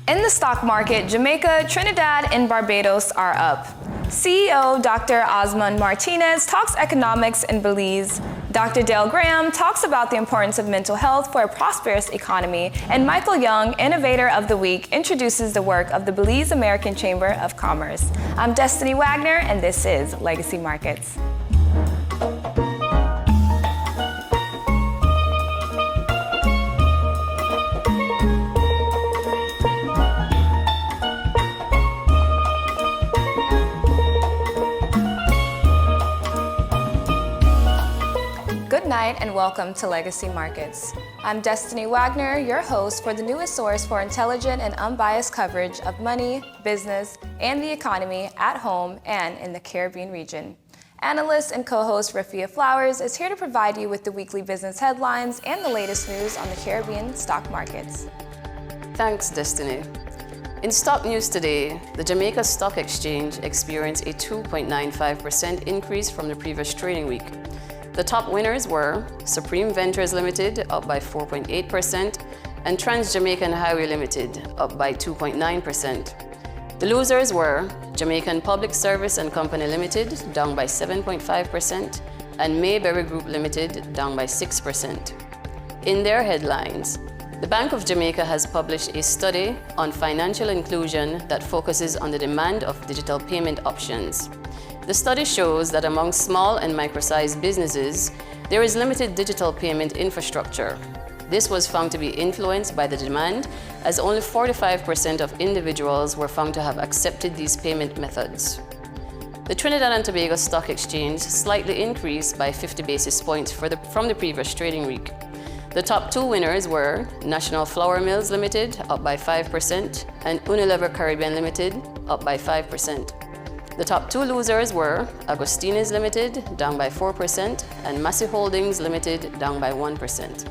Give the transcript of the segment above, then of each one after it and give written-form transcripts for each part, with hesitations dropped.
In the stock market, Jamaica, Trinidad, and Barbados are up. CEO Dr. Orsmond Martinez talks economics in Belize. Dr. Dale Graham talks about the importance of mental health for a prosperous economy. And Michael Young, Innovator of the Week, introduces the work of the Belize American Chamber of Commerce. I'm Destiny Wagner, and this is Legacy Markets. Good night and welcome to Legacy Markets. I'm Destiny Wagner, your host for the newest source for intelligent and unbiased coverage of money, business, and the economy at home and in the Caribbean region. Analyst and co-host Rafia Flowers is here to provide you with the weekly business headlines and the latest news on the Caribbean stock markets. Thanks, Destiny. In stock news today, the Jamaica Stock Exchange experienced a 2.95% increase from the previous trading week. The top winners were Supreme Ventures Limited, up by 4.8%, and Transjamaican Highway Limited, up by 2.9%. The losers were Jamaican Public Service Co Limited, down by 7.5%, and Mayberry Group Ltd, down by 6%. In their headlines, the Bank of Jamaica has published a study on financial inclusion that focuses on the demand of digital payment options. The study shows that among small and micro-sized businesses, there is limited digital payment infrastructure. This was found to be influenced by the demand, as only 45% of individuals were found to have accepted these payment methods. The Trinidad and Tobago Stock Exchange slightly increased by 50 basis points from the previous trading week. The top two winners were National Flour Mills Limited, up by 5%, and Unilever Caribbean Limited, up by 5%. The top two losers were Agostini Limited, down by 4%, and Massy Holdings Limited, down by 1%.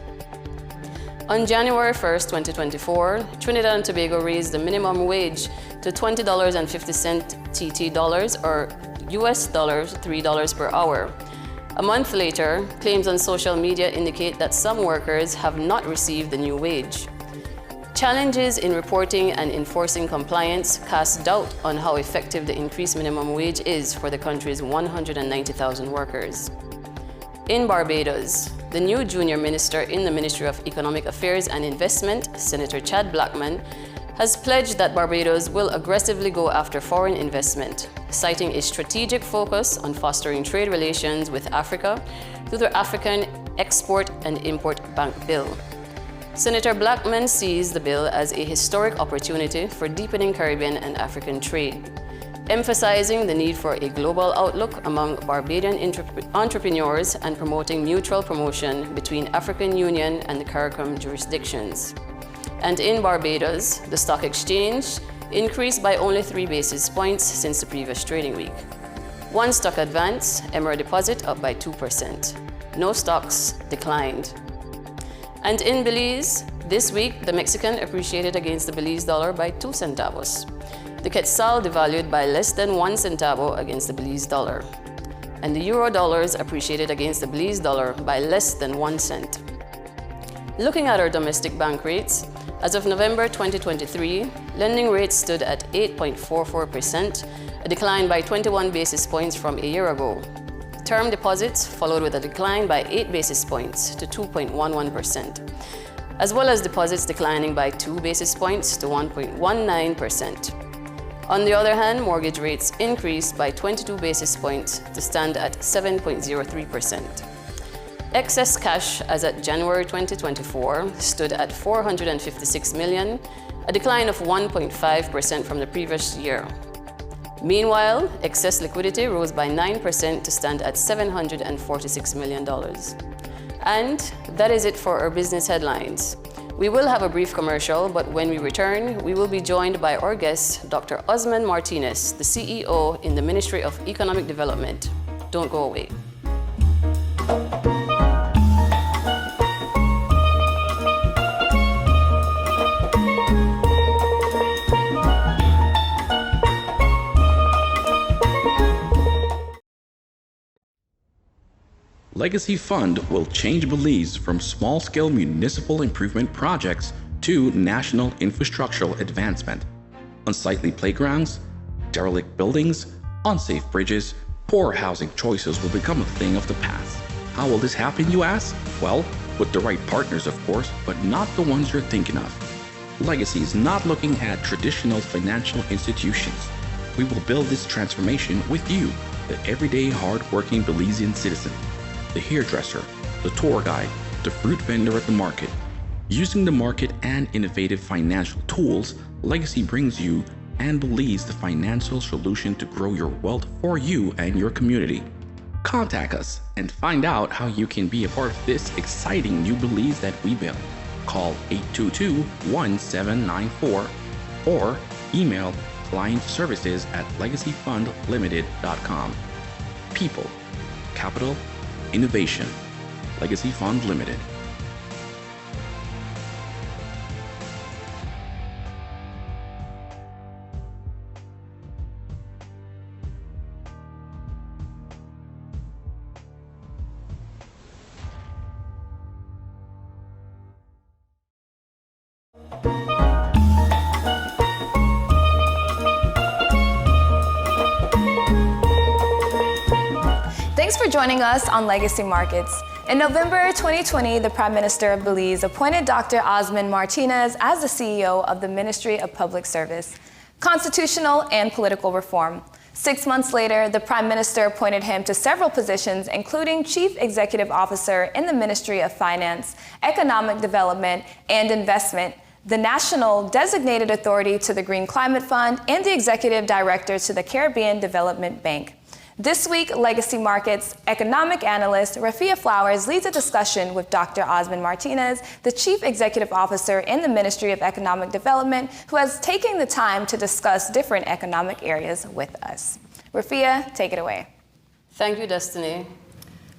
On January 1st, 2024, Trinidad and Tobago raised the minimum wage to $20.50 TT dollars, or US dollars $3 per hour. A month later, claims on social media indicate that some workers have not received the new wage. Challenges in reporting and enforcing compliance cast doubt on how effective the increased minimum wage is for the country's 190,000 workers. In Barbados, the new junior minister in the Ministry of Economic Affairs and Investment, Senator Chad Blackman, has pledged that Barbados will aggressively go after foreign investment, citing a strategic focus on fostering trade relations with Africa through the African Export and Import Bank Bill. Senator Blackman sees the bill as a historic opportunity for deepening Caribbean and African trade, emphasizing the need for a global outlook among Barbadian entrepreneurs and promoting mutual promotion between African Union and the CARICOM jurisdictions. And in Barbados, the stock exchange increased by only 3 basis points since the previous trading week. One stock advance, Emera Deposit, up by 2%. No stocks declined. And in Belize, this week, the Mexican appreciated against the Belize dollar by 2 centavos. The quetzal devalued by less than 1 centavo against the Belize dollar. And the euro dollars appreciated against the Belize dollar by less than 1 cent. Looking at our domestic bank rates, as of November 2023, lending rates stood at 8.44%, a decline by 21 basis points from a year ago. Term deposits followed with a decline by 8 basis points to 2.11%, as well as deposits declining by 2 basis points to 1.19%. On the other hand, mortgage rates increased by 22 basis points to stand at 7.03%. Excess cash as at January 2024 stood at $456 million, a decline of 1.5% from the previous year. Meanwhile, excess liquidity rose by 9% to stand at $746 million. And that is it for our business headlines. We will have a brief commercial, but when we return, we will be joined by our guest, Dr. Orsmond Martinez, the CEO in the Ministry of Economic Development. Don't go away. Legacy Fund will change Belize from small-scale municipal improvement projects to national infrastructural advancement. Unsightly playgrounds, derelict buildings, unsafe bridges, poor housing choices will become a thing of the past. How will this happen, you ask? Well, with the right partners, of course, but not the ones you're thinking of. Legacy is not looking at traditional financial institutions. We will build this transformation with you, the everyday hard-working Belizean citizen, the hairdresser, the tour guide, the fruit vendor at the market. Using the market and innovative financial tools, Legacy brings you and Belize the financial solution to grow your wealth for you and your community. Contact us and find out how you can be a part of this exciting new Belize that we build. Call 822-1794 or email clientservices@legacyfundlimited.com. People, capital, innovation. Legacy Fund Limited. Thanks for joining us on Legacy Markets. In November 2020, the Prime Minister of Belize appointed Dr. Orsmond Martinez as the CEO of the Ministry of Public Service, Constitutional and Political Reform. 6 months later, the Prime Minister appointed him to several positions, including Chief Executive Officer in the Ministry of Finance, Economic Development and Investment, the National Designated Authority to the Green Climate Fund, and the Executive Director to the Caribbean Development Bank. This week, Legacy Markets economic analyst Rafia Flowers leads a discussion with Dr. Orsmond Martinez, the Chief Executive Officer in the Ministry of Economic Development, who has taken the time to discuss different economic areas with us. Rafia, take it away. Thank you, Destiny.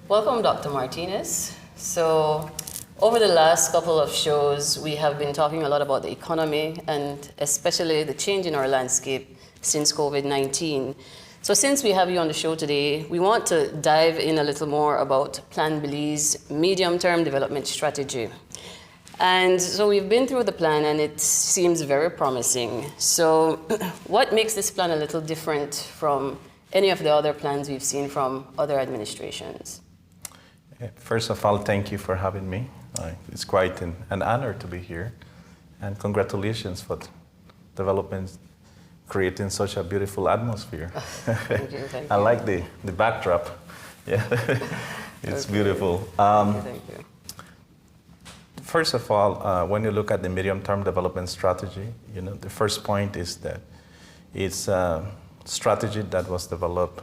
Welcome, Dr. Martinez. So, over the last couple of shows, we have been talking a lot about the economy and especially the change in our landscape since COVID-19. So since we have you on the show today, we want to dive in a little more about Plan Belize medium-term development strategy. And so we've been through the plan and it seems very promising. So what makes this plan a little different from any of the other plans we've seen from other administrations? First of all, thank you for having me. It's quite an honor to be here. And congratulations for developing, creating such a beautiful atmosphere. Thank you, thank you. I like the backdrop. Yeah, it's okay. Beautiful. Thank you. First of all, when you look at the medium-term development strategy, the first point is that it's a strategy that was developed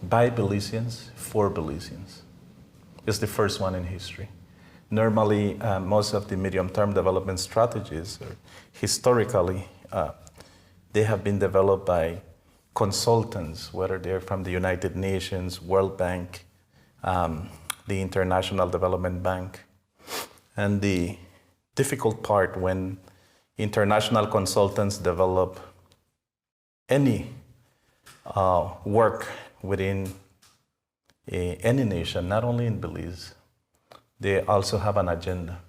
by Belizeans for Belizeans. It's the first one in history. Normally, most of the medium-term development strategies, historically, they have been developed by consultants, whether they're from the United Nations, World Bank, the International Development Bank. And the difficult part when international consultants develop any work within any nation, not only in Belize, they also have an agenda.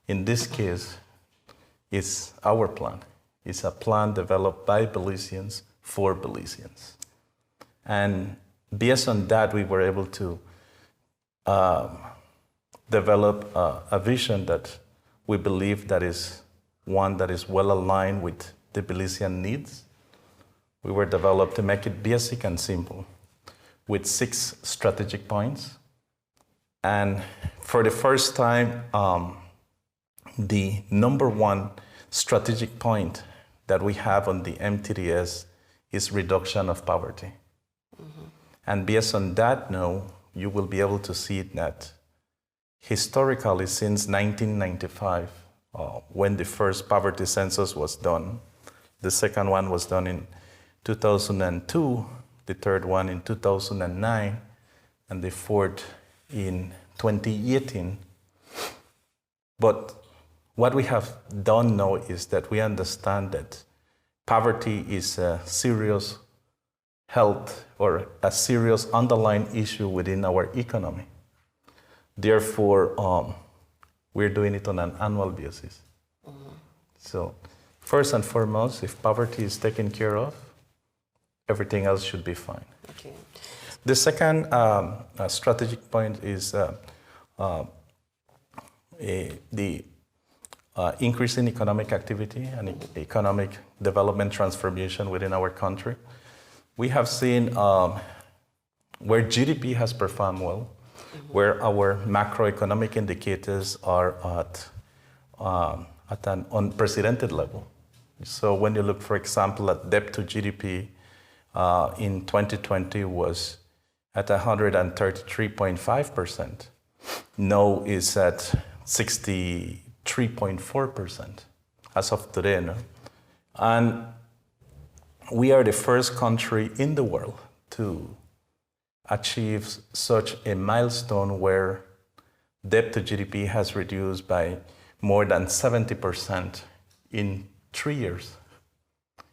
In this case, it's our plan. It's a plan developed by Belizeans for Belizeans. And based on that, we were able to develop a vision that we believe that is one that is well aligned with the Belizean needs. We were developed to make it basic and simple with 6 strategic points. And for the first time, the number 1 strategic point that we have on the MTDS is reduction of poverty. Mm-hmm. And based on that, now you will be able to see that historically, since 1995, when the first poverty census was done, the second one was done in 2002, the third one in 2009, and the fourth in 2018. But what we have done now is that we understand that poverty is a serious health or a serious underlying issue within our economy. Therefore, We're doing it on an annual basis. So first and foremost, if poverty is taken care of, everything else should be fine. Okay. The second strategic point is the increase in economic activity and economic development transformation within our country. We have seen where GDP has performed well, where our macroeconomic indicators are at an unprecedented level. So when you look, for example, at debt to GDP in 2020 was at 133.5%. Now is at 63.4% as of today. No? And we are the first country in the world to achieve such a milestone where debt to GDP has reduced by more than 70% in 3 years.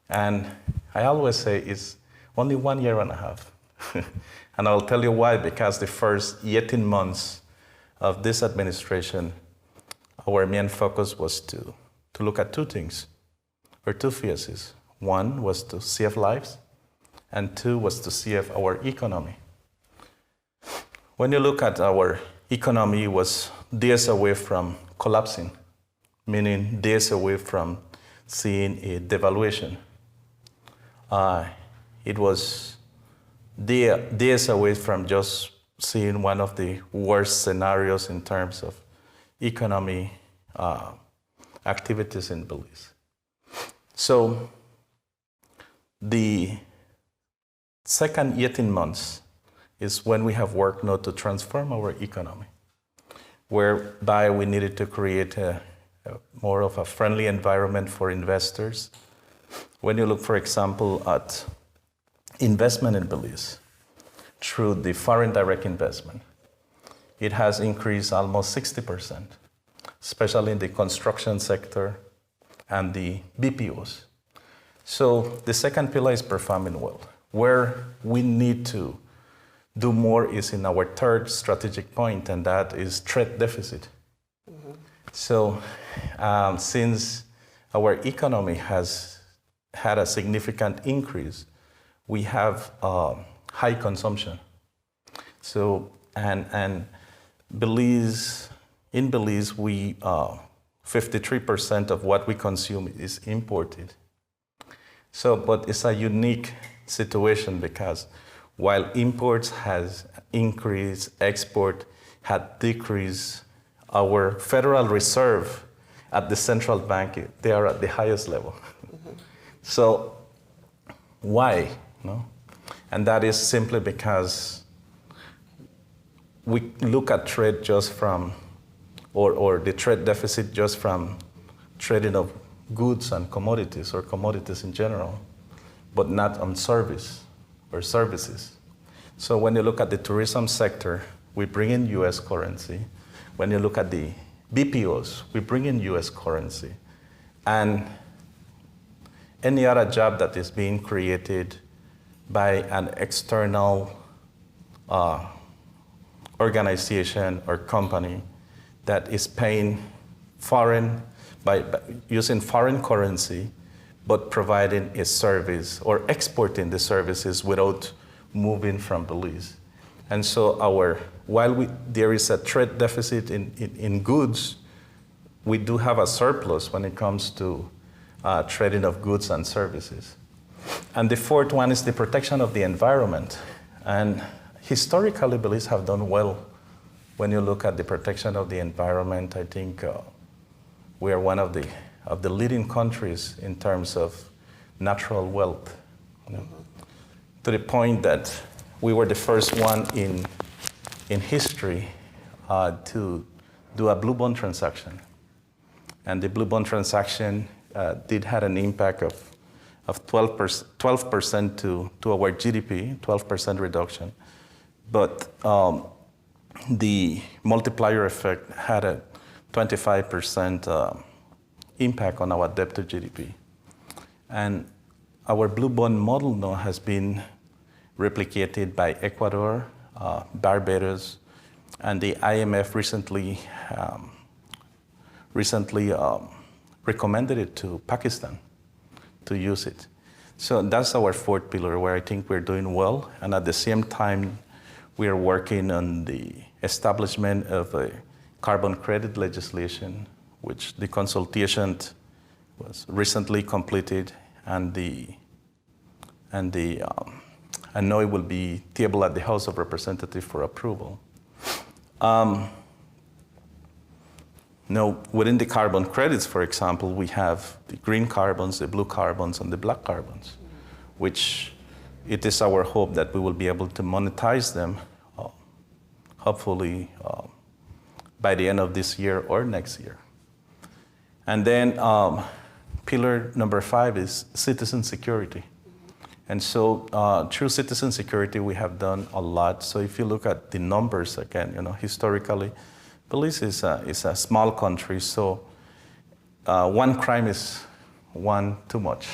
And I always say it's only 1 year and a half. And I'll tell you why, because the first 18 months of this administration, our main focus was to look at two things, or two phases. One was to save lives, and two was to save our economy. When you look at our economy, it was days away from collapsing, meaning days away from seeing a devaluation. It was days away from just seeing one of the worst scenarios in terms of economy activities in Belize. So the second 18 months is when we have worked now to transform our economy, whereby we needed to create more of a friendly environment for investors. When you look, for example, at investment in Belize through the foreign direct investment, it has increased almost 60%, especially in the construction sector and the BPOs. So the second pillar is performing well. Where we need to do more is in our third strategic point, and that is trade deficit. So since our economy has had a significant increase, we have high consumption. So, and Belize, in Belize, we 53% of what we consume is imported. So, but it's a unique situation because while imports has increased, export had decreased, our Federal Reserve at the central bank, they are at the highest level. So why? No? And that is simply because we look at trade just from, or the trade deficit just from trading of goods and commodities, or commodities in general, but not on service or services. So when you look at the tourism sector, we bring in US currency. When you look at the BPOs, we bring in US currency. And any other job that is being created by an external organization or company that is paying foreign, by using foreign currency, but providing a service or exporting the services without moving from Belize. And so while there is a trade deficit in goods, we do have a surplus when it comes to trading of goods and services. And the fourth one is the protection of the environment. And historically, Belize have done well when you look at the protection of the environment. I think we are one of the leading countries in terms of natural wealth. You know, to the point that we were the first one in history to do a blue bond transaction. And the blue bond transaction did have an impact of 12% to our GDP, 12% reduction. But the multiplier effect had a 25% impact on our debt to GDP. And our blue bond model now has been replicated by Ecuador, Barbados, and the IMF recently recently recommended it to Pakistan to use it. So that's our fourth pillar where I think we're doing well. And at the same time, we are working on the establishment of a carbon credit legislation, which the consultation was recently completed, and I know it will be tabled at the House of Representatives for approval. Now, within the carbon credits, for example, we have the green carbons, the blue carbons, and the black carbons, which it is our hope that we will be able to monetize them, hopefully by the end of this year or next year. And then pillar number 5 is citizen security. And so through citizen security, we have done a lot. So if you look at the numbers again, historically, Belize is a small country, so one crime is one too much,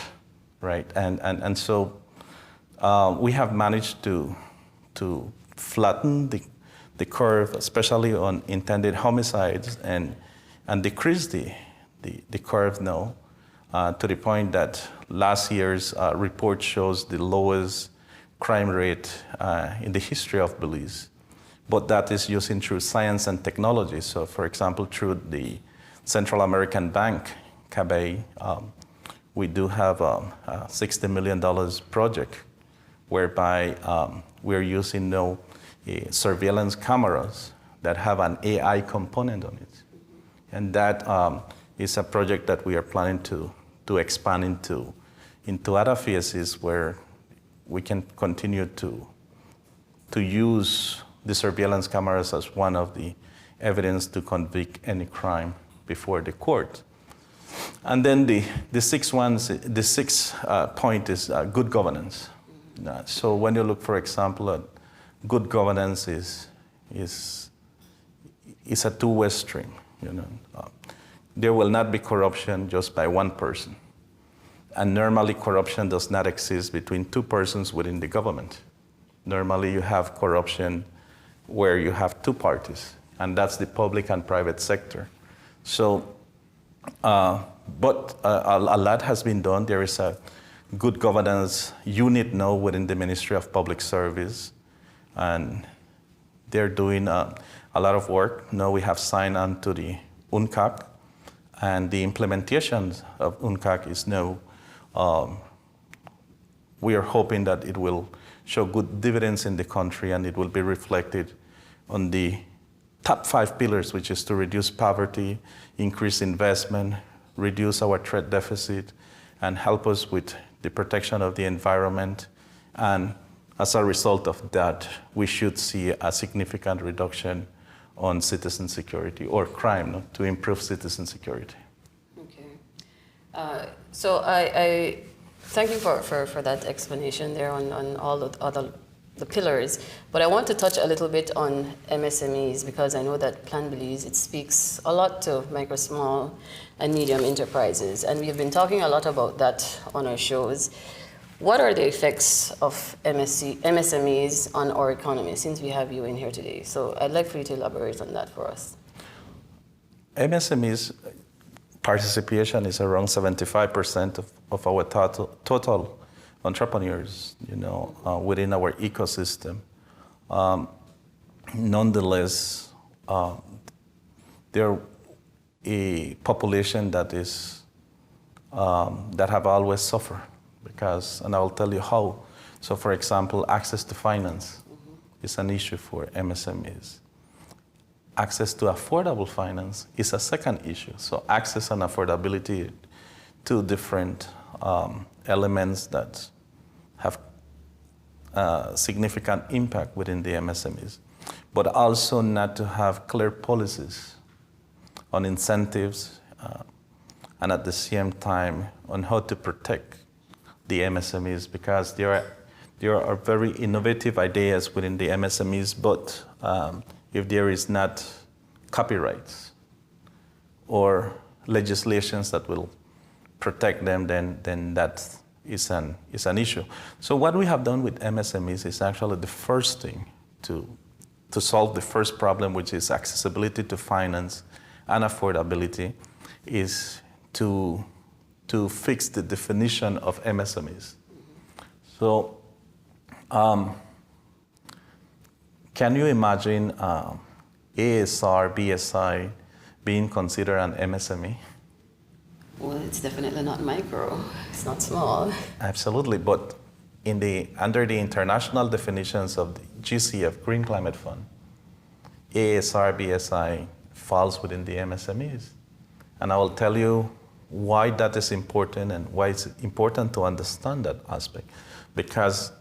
right? And so we have managed to flatten the curve, especially on intended homicides, and decrease the curve now to the point that last year's report shows the lowest crime rate in the history of Belize. But that is using through science and technology. So for example, through the Central American Bank, CABE, we do have a $60 million project whereby we're using now surveillance cameras that have an AI component on it. And that is a project that we are planning to expand into other phases where we can continue to use the surveillance cameras as one of the evidence to convict any crime before the court. And then the sixth point is good governance. So when you look, for example, at good governance is a two-way stream. There will not be corruption just by one person. And normally corruption does not exist between two persons within the government. Normally you have corruption where you have two parties, and that's the public and private sector. So, but a lot has been done. There is a good governance unit now within the Ministry of Public Service, and they're doing a lot of work. Now we have signed on to the UNCAC, and the implementation of UNCAC is now, we are hoping that it will show good dividends in the country, and it will be reflected on the top 5 pillars, which is to reduce poverty, increase investment, reduce our trade deficit, and help us with the protection of the environment. And as a result of that, we should see a significant reduction on citizen security or crime, to improve citizen security. Okay. So I thank you for that explanation there on all the pillars, but I want to touch a little bit on MSMEs, because I know that Plan Belize, it speaks a lot to micro, small, and medium enterprises, and we have been talking a lot about that on our shows. What are the effects of MSMEs on our economy, since we have you in here today? So I'd like for you to elaborate on that for us. MSMEs participation is around 75% of our total entrepreneurs, within our ecosystem. Nonetheless, they're a population that is that have always suffered because, and I'll tell you how. So, for example, access to finance is an issue for MSMEs. Access to affordable finance is a second issue. So, access and affordability, two different elements that have significant impact within the MSMEs, but also not to have clear policies on incentives and at the same time on how to protect the MSMEs, because there are very innovative ideas within the MSMEs, but if there is not copyrights or legislations that will protect them, then that is an issue. So what we have done with MSMEs is actually the first thing to solve the first problem, which is accessibility to finance and affordability. is to fix the definition of MSMEs. So can you imagine ASR, BSI being considered an MSME? Well, it's definitely not micro. It's not small. Absolutely, but under the international definitions of the GCF, Green Climate Fund, ASR, BSI falls within the MSMEs. And I will tell you why that is important and why it's important to understand that aspect. Because,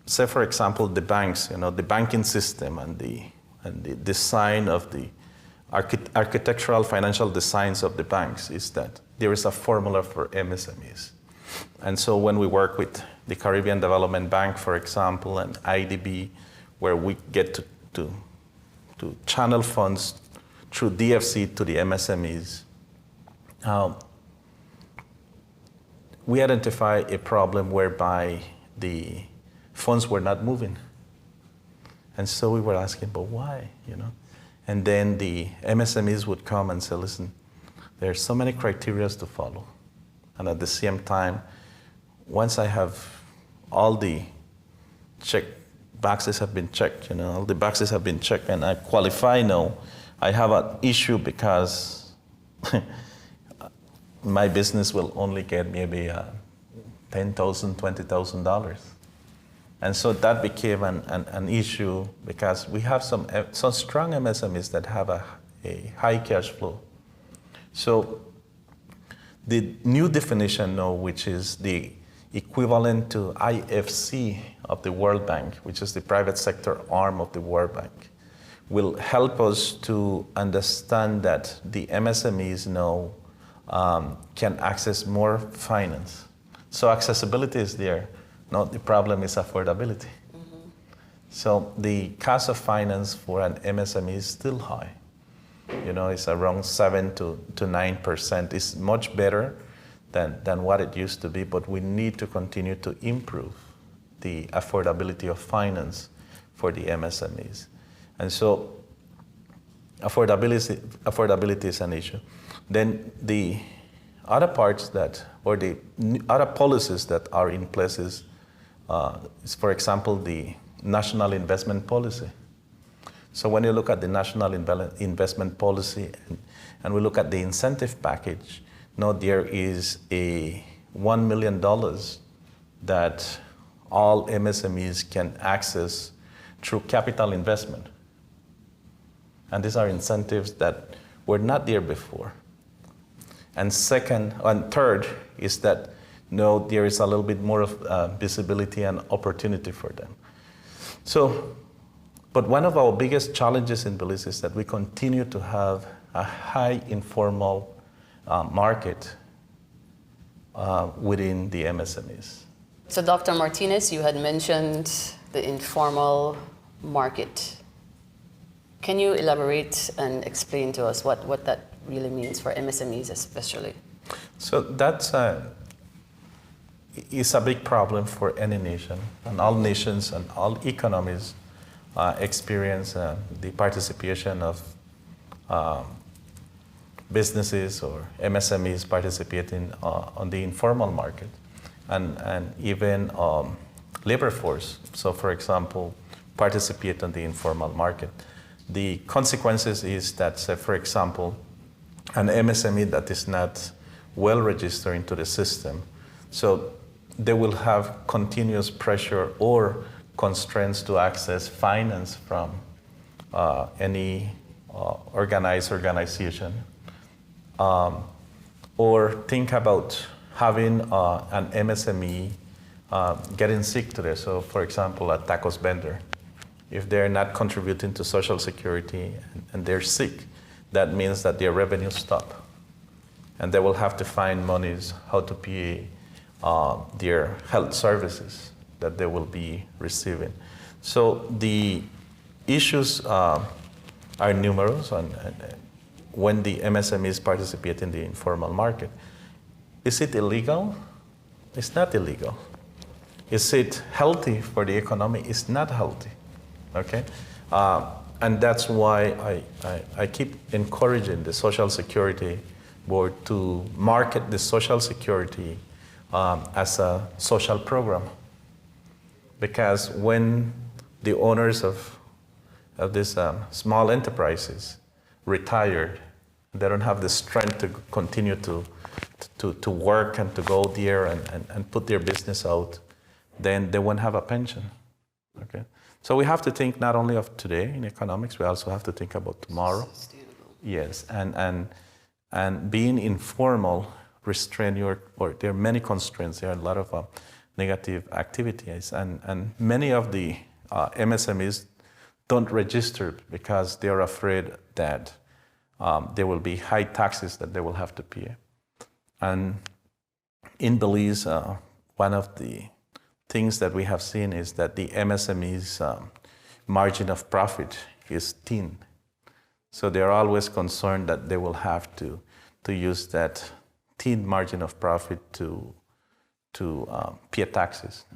say for example, the banks, the banking system and the design of the architectural financial designs of the banks is that there is a formula for MSMEs. And so when we work with the Caribbean Development Bank, for example, and IDB, where we get to channel funds through DFC to the MSMEs, we identify a problem whereby the funds were not moving. And so we were asking, but why, And then the MSMEs would come and say, listen, there are so many criteria to follow. And at the same time, once I have all the boxes have been checked, all the boxes have been checked and I qualify now, I have an issue because my business will only get maybe $10,000, $20,000. And so that became an issue because we have some strong MSMEs that have a high cash flow. So the new definition now, which is the equivalent to IFC of the World Bank, which is the private sector arm of the World Bank, will help us to understand that the MSMEs now can access more finance. So accessibility is there. Now the problem is affordability. Mm-hmm. So the cost of finance for an MSME is still high. It's around 7 to 9%. It's much better than what it used to be, but we need to continue to improve the affordability of finance for the MSMEs. And so affordability is an issue. Then the other parts or the other policies that are in place is, for example, the national investment policy. So when you look at the national investment policy and we look at the incentive package, now there is a $1 million that all MSMEs can access through capital investment. And these are incentives that were not there before. And third is that there is a little bit more of visibility and opportunity for them. So, but one of our biggest challenges in Belize is that we continue to have a high informal market within the MSMEs. So Dr. Martinez, you had mentioned the informal market. Can you elaborate and explain to us what that really means for MSMEs especially? So that's is a big problem for any nation, and all nations and all economies experience the participation of businesses or MSMEs participating on the informal market, and even labor force. So, for example, participate on the informal market. The consequences is that, say, for example, an MSME that is not well registered into the system, so they will have continuous pressure or constraints to access finance from any organized organization. Or think about having an MSME getting sick today. So, for example, a tacos vendor. If they're not contributing to Social Security and they're sick, that means that their revenues stop. And they will have to find monies how to pay their health services that they will be receiving. So the issues are numerous, and when the MSMEs participate in the informal market. Is it illegal? It's not illegal. Is it healthy for the economy? It's not healthy. Okay? And that's why I keep encouraging the Social Security Board to market the Social Security as a social program. Because when the owners of these small enterprises retired, they don't have the strength to continue to work and to go there and put their business out, then they won't have a pension. Okay? So we have to think not only of today in economics, we also have to think about tomorrow. Sustainable. Yes, and being informal restrain or there are many constraints. There are a lot of negative activities, and many of the MSMEs don't register because they are afraid that there will be high taxes that they will have to pay. And in Belize, one of the things that we have seen is that the MSME's margin of profit is thin. So they're always concerned that they will have to use that thin margin of profit to pay taxes.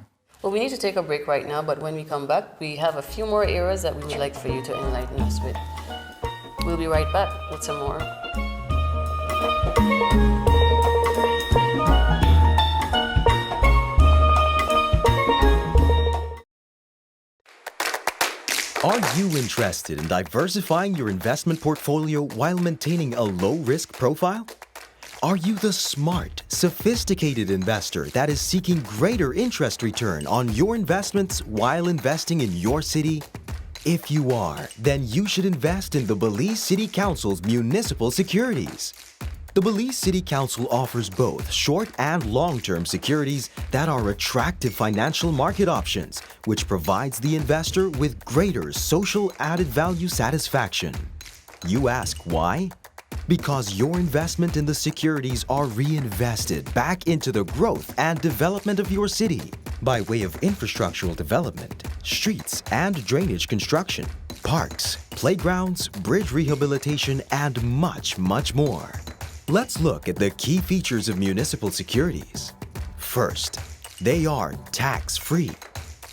Well, we need to take a break right now, but when we come back, we have a few more areas that we would like for you to enlighten us with. We'll be right back with some more. Are you interested in diversifying your investment portfolio while maintaining a low-risk profile? Are you the smart, sophisticated investor that is seeking greater interest return on your investments while investing in your city? If you are, then you should invest in the Belize City Council's municipal securities. The Belize City Council offers both short and long-term securities that are attractive financial market options, which provides the investor with greater social added value satisfaction. You ask why? Because your investment in the securities are reinvested back into the growth and development of your city by way of infrastructural development, streets and drainage construction, parks, playgrounds, bridge rehabilitation, and much, much more. Let's look at the key features of municipal securities. First, they are tax-free.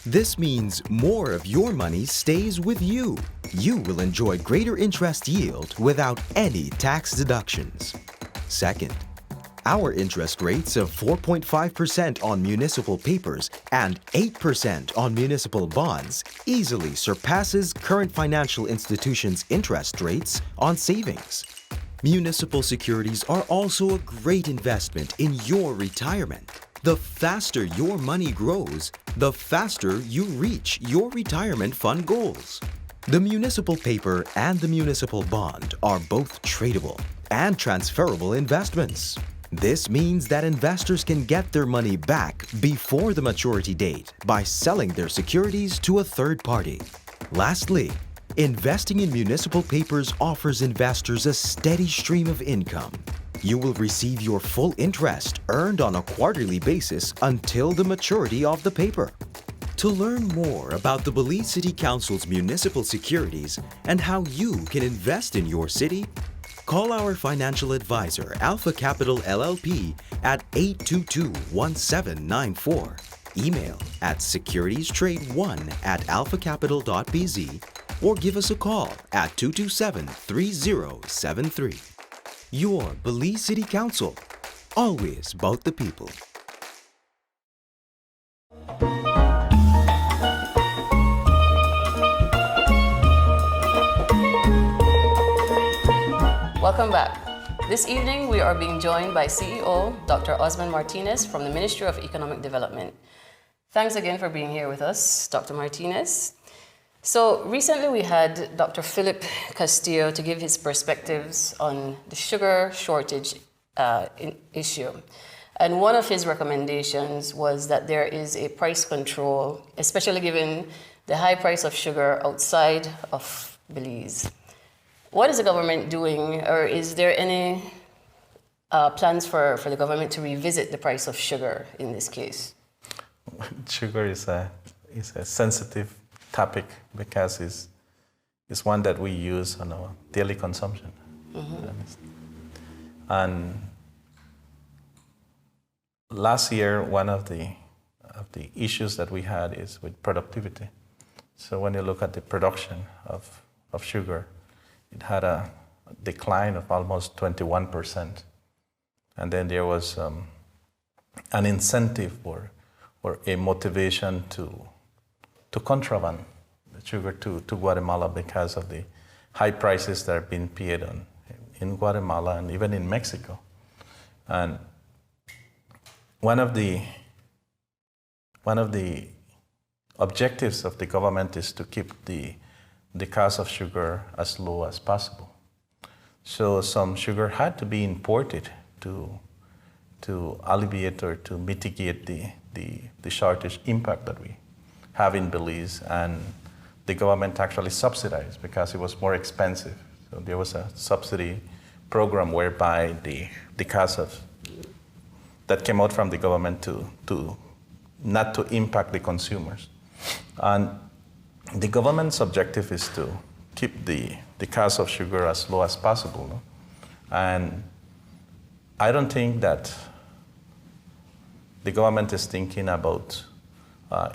This means more of your money stays with you. You will enjoy greater interest yield without any tax deductions. Second, our interest rates of 4.5% on municipal papers and 8% on municipal bonds easily surpasses current financial institutions' interest rates on savings. Municipal securities are also a great investment in your retirement. The faster your money grows, the faster you reach your retirement fund goals. The municipal paper and the municipal bond are both tradable and transferable investments. This means that investors can get their money back before the maturity date by selling their securities to a third party. Lastly, investing in municipal papers offers investors a steady stream of income. You will receive your full interest earned on a quarterly basis until the maturity of the paper. To learn more about the Belize City Council's municipal securities and how you can invest in your city, call our financial advisor, Alpha Capital LLP, at 822-1794. Email at securitiestrade1@alphacapital.bz or give us a call at 227-3073. Your Belize City Council, always about the people. Welcome back. This evening, we are being joined by CEO Dr. Orsmond Martinez from the Ministry of Economic Development. Thanks again for being here with us, Dr. Martinez. So recently we had Dr. Philip Castillo to give his perspectives on the sugar shortage issue. And one of his recommendations was that there is a price control, especially given the high price of sugar outside of Belize. What is the government doing, or is there any plans for the government to revisit the price of sugar in this case? Sugar is a sensitive topic because it's one that we use on our daily consumption. Mm-hmm. And last year, one of the issues that we had is with productivity. So when you look at the production of of sugar, it had a decline of almost 21%. And then there was an incentive or a motivation to contraband the sugar to Guatemala because of the high prices that are being paid in Guatemala and even in Mexico. And one of the objectives of the government is to keep the cost of sugar as low as possible. So some sugar had to be imported to alleviate or to mitigate the shortage impact that we have in Belize, and the government actually subsidized because it was more expensive. So there was a subsidy program whereby the cost that came out from the government to not to impact the consumers. And the government's objective is to keep the cost of sugar as low as possible. No? And I don't think that the government is thinking about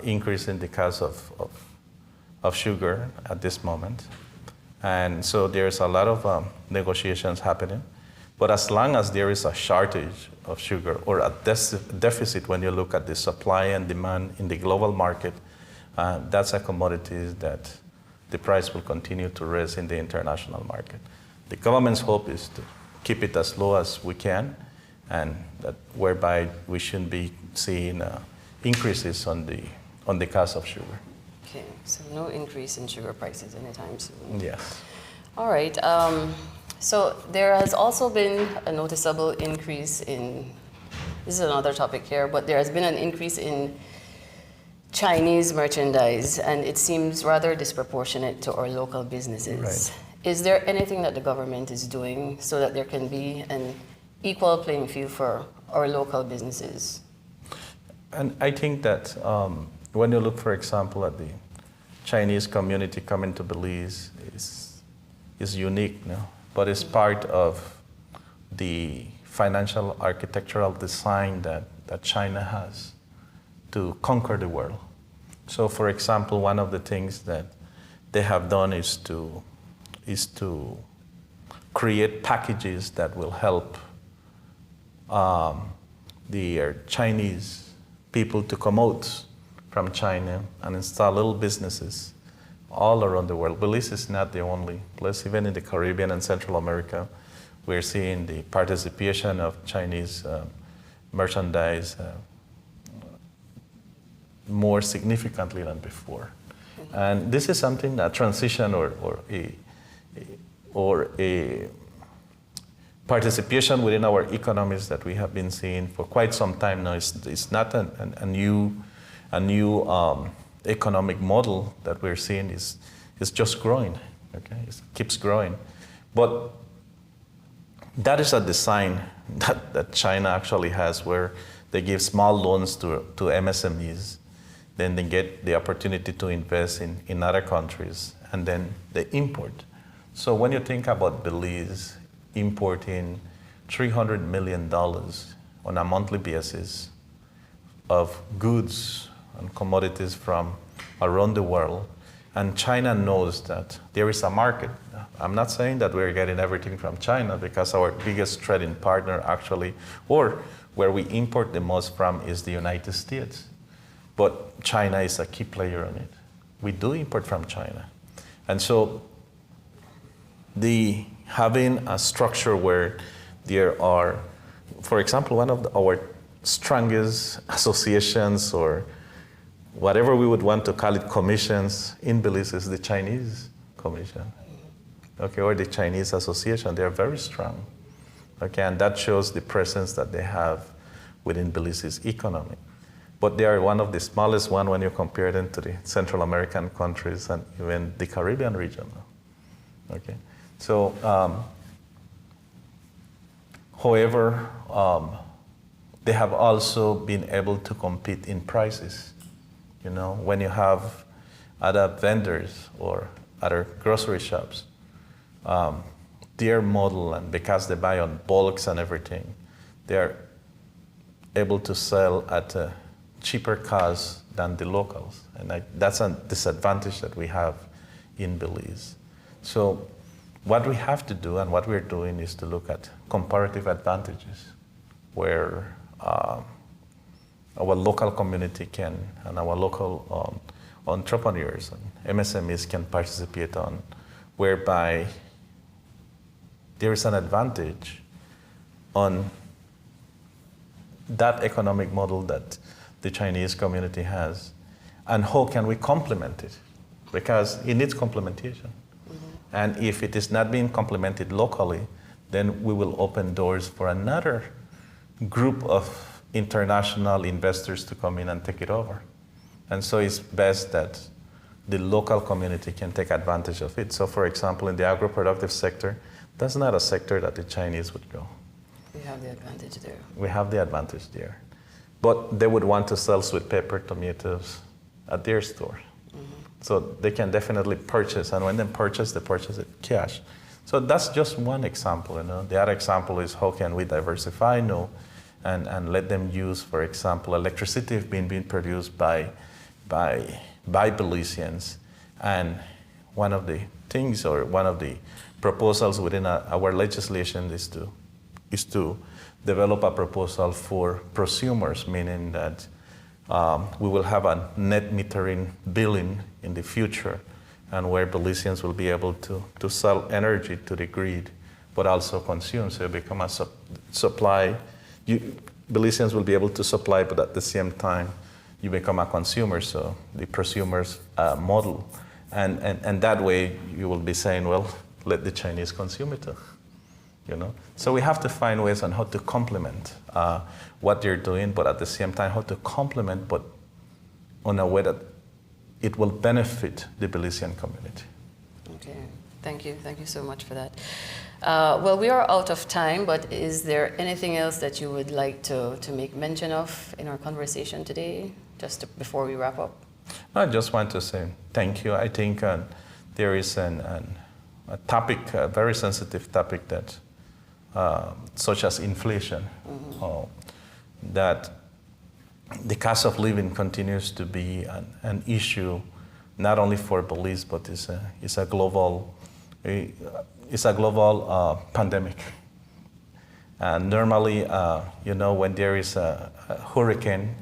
increasing the cost of sugar at this moment. And so there's a lot of negotiations happening. But as long as there is a shortage of sugar or a deficit when you look at the supply and demand in the global market, that's a commodity that the price will continue to rise in the international market. The government's hope is to keep it as low as we can, and that whereby we shouldn't be seeing increases on the cost of sugar. Okay, so no increase in sugar prices anytime soon. Yes. All right. So there has also been a noticeable increase in, this is another topic here, but there has been an increase in Chinese merchandise, and it seems rather disproportionate to our local businesses. Right. Is there anything that the government is doing so that there can be an equal playing field for our local businesses? And I think that when you look, for example, at the Chinese community coming to Belize, is unique, no? But it's part of the financial architectural design that China has to conquer the world. So, for example, one of the things that they have done is to create packages that will help the Chinese people to come out from China and install little businesses all around the world. Belize is not the only place. Even in the Caribbean and Central America, we're seeing the participation of Chinese merchandise more significantly than before. And this is something, a transition or a participation within our economies that we have been seeing for quite some time now. It's not a new economic model that we're seeing. Is just growing. Okay, it keeps growing, but that is a design that China actually has, where they give small loans to MSMEs, then they get the opportunity to invest in other countries, and then they import. So when you think about Belize importing $300 million on a monthly basis of goods and commodities from around the world, and China knows that there is a market. I'm not saying that we're getting everything from China, because our biggest trading partner actually, or where we import the most from, is the United States. But China is a key player on it. We do import from China. And so having a structure where there are, for example, one of our strongest associations, or whatever we would want to call it, commissions in Belize, is the Chinese Commission, okay, or the Chinese Association. They are very strong, okay, and that shows the presence that they have within Belize's economy. But they are one of the smallest one when you compare them to the Central American countries and even the Caribbean region, okay. So, however, they have also been able to compete in prices. You know, when you have other vendors or other grocery shops, their model, and because they buy on bulks and everything, they are able to sell at a cheaper cost than the locals. And that's a disadvantage that we have in Belize. So what we have to do and what we're doing is to look at comparative advantages where our local community can, and our local entrepreneurs and MSMEs can participate on, whereby there is an advantage on that economic model that the Chinese community has, and how can we complement it? Because it needs complementation. And if it is not being complemented locally, then we will open doors for another group of international investors to come in and take it over. And so it's best that the local community can take advantage of it. So for example, in the agro-productive sector, that's not a sector that the Chinese would go. We have the advantage there. We have the advantage there. But they would want to sell sweet pepper tomatoes at their store. So they can definitely purchase, and when they purchase it cash. So that's just one example. The other example is how can we diversify, and let them use, for example, electricity being produced by Belizeans. And one of the things, or one of the proposals within our legislation is to develop a proposal for prosumers, meaning that we will have a net metering billing in the future, and where Belizeans will be able to sell energy to the grid, but also consume. So it become a supply. Belizeans will be able to supply, but at the same time, you become a consumer. So the prosumers model, and that way you will be saying, well, let the Chinese consume it too. So we have to find ways on how to complement what they're doing, but at the same time how to complement, but on a way that it will benefit the Belizean community. Okay, thank you so much for that. Well, we are out of time, but is there anything else that you would like to make mention of in our conversation today, before we wrap up? I just want to say thank you. I think there is a topic, a very sensitive topic that such as inflation, that the cost of living continues to be an issue, not only for Belize, but it's a global pandemic. And normally, when there is a hurricane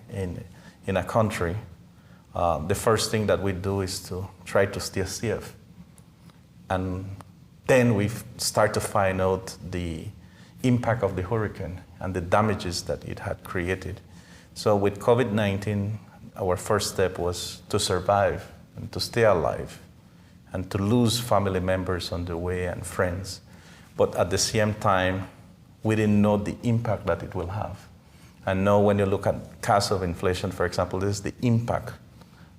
in a country, the first thing that we do is to try to stay safe. And then we start to find out the impact of the hurricane and the damages that it had created. So with COVID-19, our first step was to survive and to stay alive and to lose family members on the way and friends. But at the same time, we didn't know the impact that it will have. And now when you look at cost of inflation, for example, this is the impact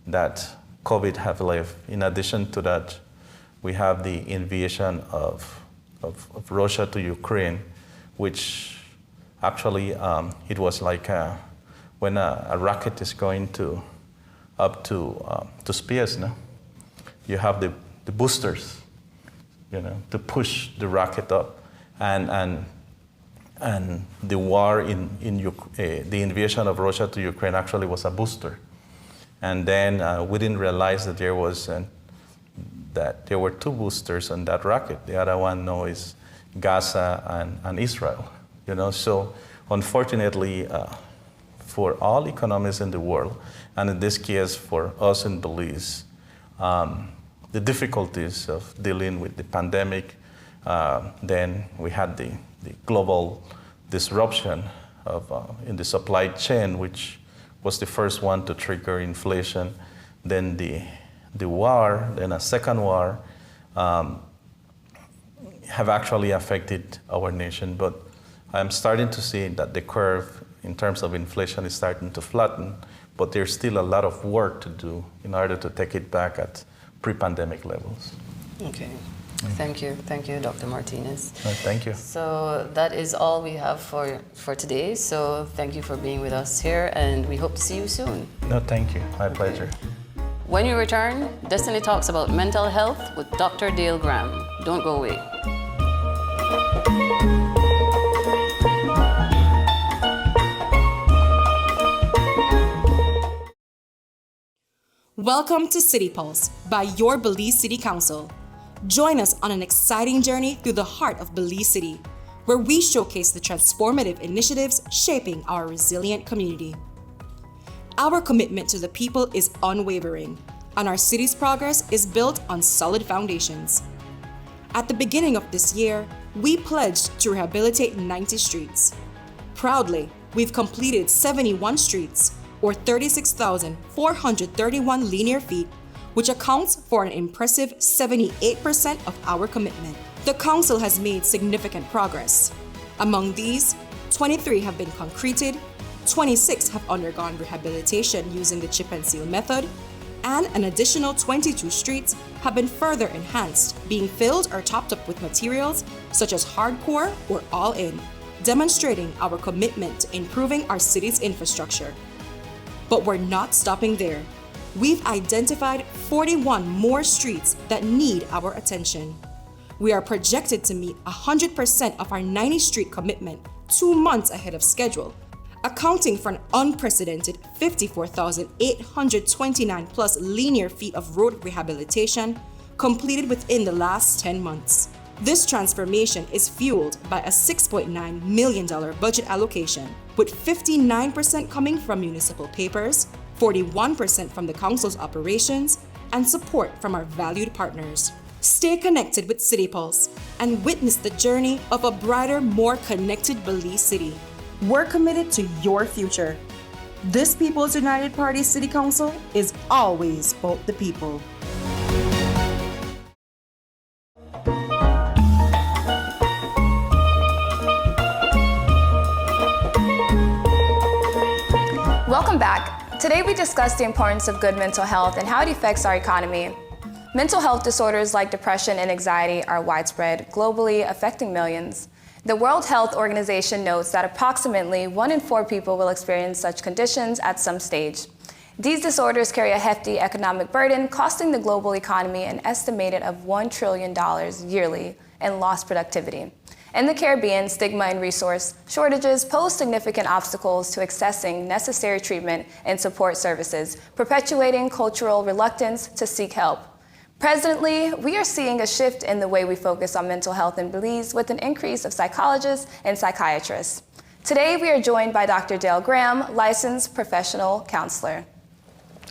that COVID have left. In addition to that, we have the invasion of Russia to Ukraine, which actually it was like when a rocket is going up to space. You have the boosters, to push the rocket up, and the war the invasion of Russia to Ukraine actually was a booster, and then we didn't realize that there were two boosters on that rocket. The other one now is Gaza and Israel. So unfortunately, for all economies in the world, and in this case for us in Belize, the difficulties of dealing with the pandemic, then we had the global disruption in the supply chain, which was the first one to trigger inflation, then the war, then a second war, have actually affected our nation. But I'm starting to see that the curve in terms of inflation is starting to flatten, but there's still a lot of work to do in order to take it back at pre-pandemic levels. Okay. Thank you, Dr. Martinez. Thank you. So that is all we have for today. So thank you for being with us here, and we hope to see you soon. No, thank you. My pleasure. When you return, Destiny talks about mental health with Dr. Dale Graham. Don't go away. Welcome to City Pulse by your Belize City Council. Join us on an exciting journey through the heart of Belize City, where we showcase the transformative initiatives shaping our resilient community. Our commitment to the people is unwavering, and our city's progress is built on solid foundations. At the beginning of this year, we pledged to rehabilitate 90 streets. Proudly, we've completed 71 streets, or 36,431 linear feet, which accounts for an impressive 78% of our commitment. The Council has made significant progress. Among these, 23 have been concreted, 26 have undergone rehabilitation using the chip and seal method, and an additional 22 streets have been further enhanced, being filled or topped up with materials such as hardcore or all-in, demonstrating our commitment to improving our city's infrastructure. But we're not stopping there. We've identified 41 more streets that need our attention. We are projected to meet 100% of our 90-street commitment 2 months ahead of schedule, accounting for an unprecedented 54,829 plus linear feet of road rehabilitation completed within the last 10 months. This transformation is fueled by a $6.9 million budget allocation, with 59% coming from municipal papers, 41% from the Council's operations, and support from our valued partners. Stay connected with City Pulse and witness the journey of a brighter, more connected Belize City. We're committed to your future. This People's United Party City Council is always about the people. Welcome back. Today we discuss the importance of good mental health and how it affects our economy. Mental health disorders like depression and anxiety are widespread globally, affecting millions. The World Health Organization notes that approximately 1 in 4 people will experience such conditions at some stage. These disorders carry a hefty economic burden, costing the global economy an estimated of $1 trillion yearly in lost productivity. In the Caribbean, stigma and resource shortages pose significant obstacles to accessing necessary treatment and support services, perpetuating cultural reluctance to seek help. Presently, we are seeing a shift in the way we focus on mental health in Belize with an increase of psychologists and psychiatrists. Today, we are joined by Dr. Dale Graham, licensed professional counselor.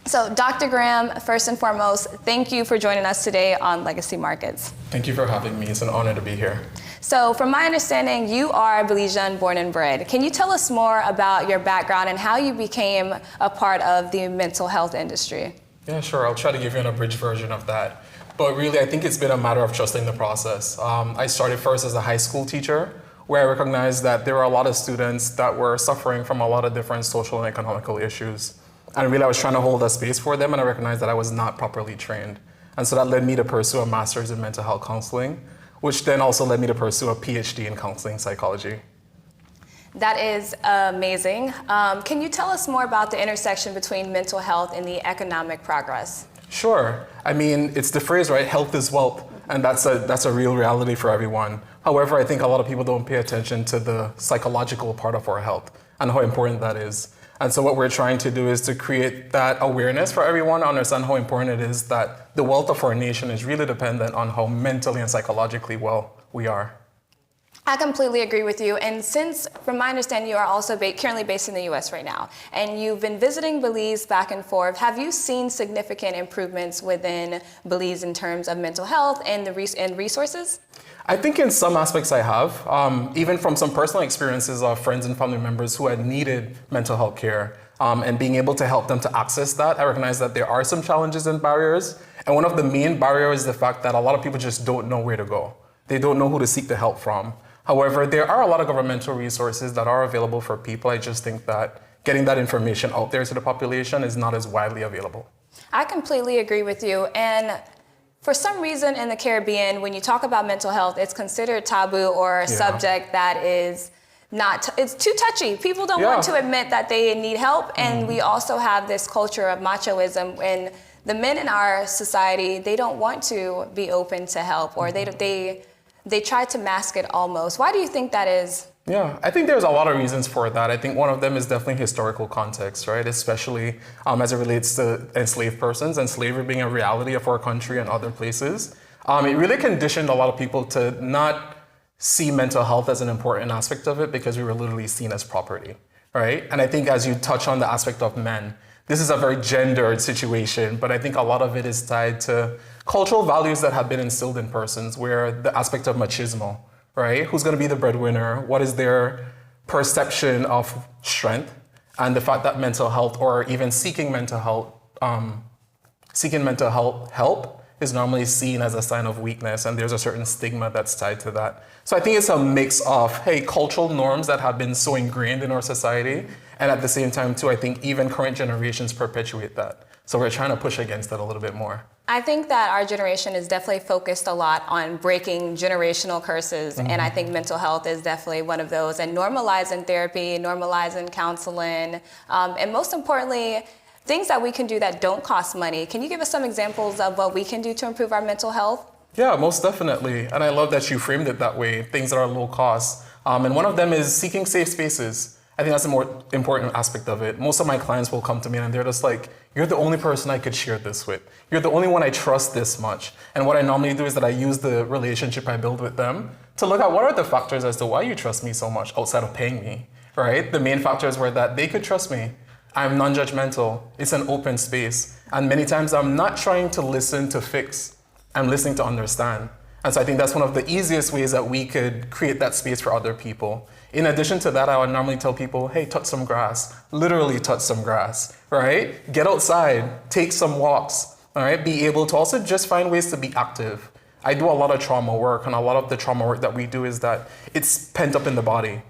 So, Dr. Graham, first and foremost, thank you for joining us today on Legacy Markets. Thank you for having me. It's an honor to be here. So, from my understanding, you are Belizean born and bred. Can you tell us more about your background and how you became a part of the mental health industry? Yeah, sure. I'll try to give you an abridged version of that. But really, I think it's been a matter of trusting the process. I started first as a high school teacher, where I recognized that there were a lot of students that were suffering from a lot of different social and economical issues. And really, I was trying to hold a space for them, and I recognized that I was not properly trained. And so that led me to pursue a master's in mental health counseling, which then also led me to pursue a PhD in counseling psychology. That is amazing. Can you tell us more about the intersection between mental health and the economic progress? Sure. I mean, it's the phrase, right? Health is wealth, and that's a real reality for everyone. However, I think a lot of people don't pay attention to the psychological part of our health and how important that is. And so what we're trying to do is to create that awareness for everyone to understand how important it is that the wealth of our nation is really dependent on how mentally and psychologically well we are. I completely agree with you. And since, from my understanding, you are also currently based in the U.S. right now, and you've been visiting Belize back and forth, have you seen significant improvements within Belize in terms of mental health and resources? I think in some aspects I have, even from some personal experiences of friends and family members who had needed mental health care, and being able to help them to access that. I recognize that there are some challenges and barriers. And one of the main barriers is the fact that a lot of people just don't know where to go. They don't know who to seek the help from. However, there are a lot of governmental resources that are available for people. I just think that getting that information out there to the population is not as widely available. I completely agree with you. And for some reason in the Caribbean, when you talk about mental health, it's considered taboo or a subject that is it's too touchy. People don't want to admit that they need help. And we also have this culture of machoism, and the men in our society, they don't want to be open to help, or they try to mask it almost. Why do you think that is? Yeah, I think there's a lot of reasons for that. I think one of them is definitely historical context, right? Especially as it relates to enslaved persons and slavery being a reality of our country and other places. It really conditioned a lot of people to not see mental health as an important aspect of it because we were literally seen as property, right? And I think as you touch on the aspect of men, this is a very gendered situation, but I think a lot of it is tied to cultural values that have been instilled in persons, where the aspect of machismo, right? Who's going to be the breadwinner? What is their perception of strength? And the fact that mental health, or even seeking mental health help is normally seen as a sign of weakness, and there's a certain stigma that's tied to that. So I think it's a mix of, hey, cultural norms that have been so ingrained in our society, and at the same time too, I think even current generations perpetuate that. So we're trying to push against that a little bit more. I think that our generation is definitely focused a lot on breaking generational curses, and I think mental health is definitely one of those, and normalizing therapy, normalizing counseling, and most importantly, things that we can do that don't cost money. Can you give us some examples of what we can do to improve our mental health? Yeah, most definitely. And I love that you framed it that way, things that are low cost. And one of them is seeking safe spaces. I think that's a more important aspect of it. Most of my clients will come to me and they're just like, you're the only person I could share this with. You're the only one I trust this much. And what I normally do is that I use the relationship I build with them to look at what are the factors as to why you trust me so much outside of paying me, right? The main factors were that they could trust me. I'm non-judgmental. It's an open space. And many times I'm not trying to listen to fix. I'm listening to understand. And so I think that's one of the easiest ways that we could create that space for other people. In addition to that, I would normally tell people, hey, touch some grass. Literally touch some grass, right? Get outside, take some walks, all right? Be able to also just find ways to be active. I do a lot of trauma work, and a lot of the trauma work that we do is that it's pent up in the body.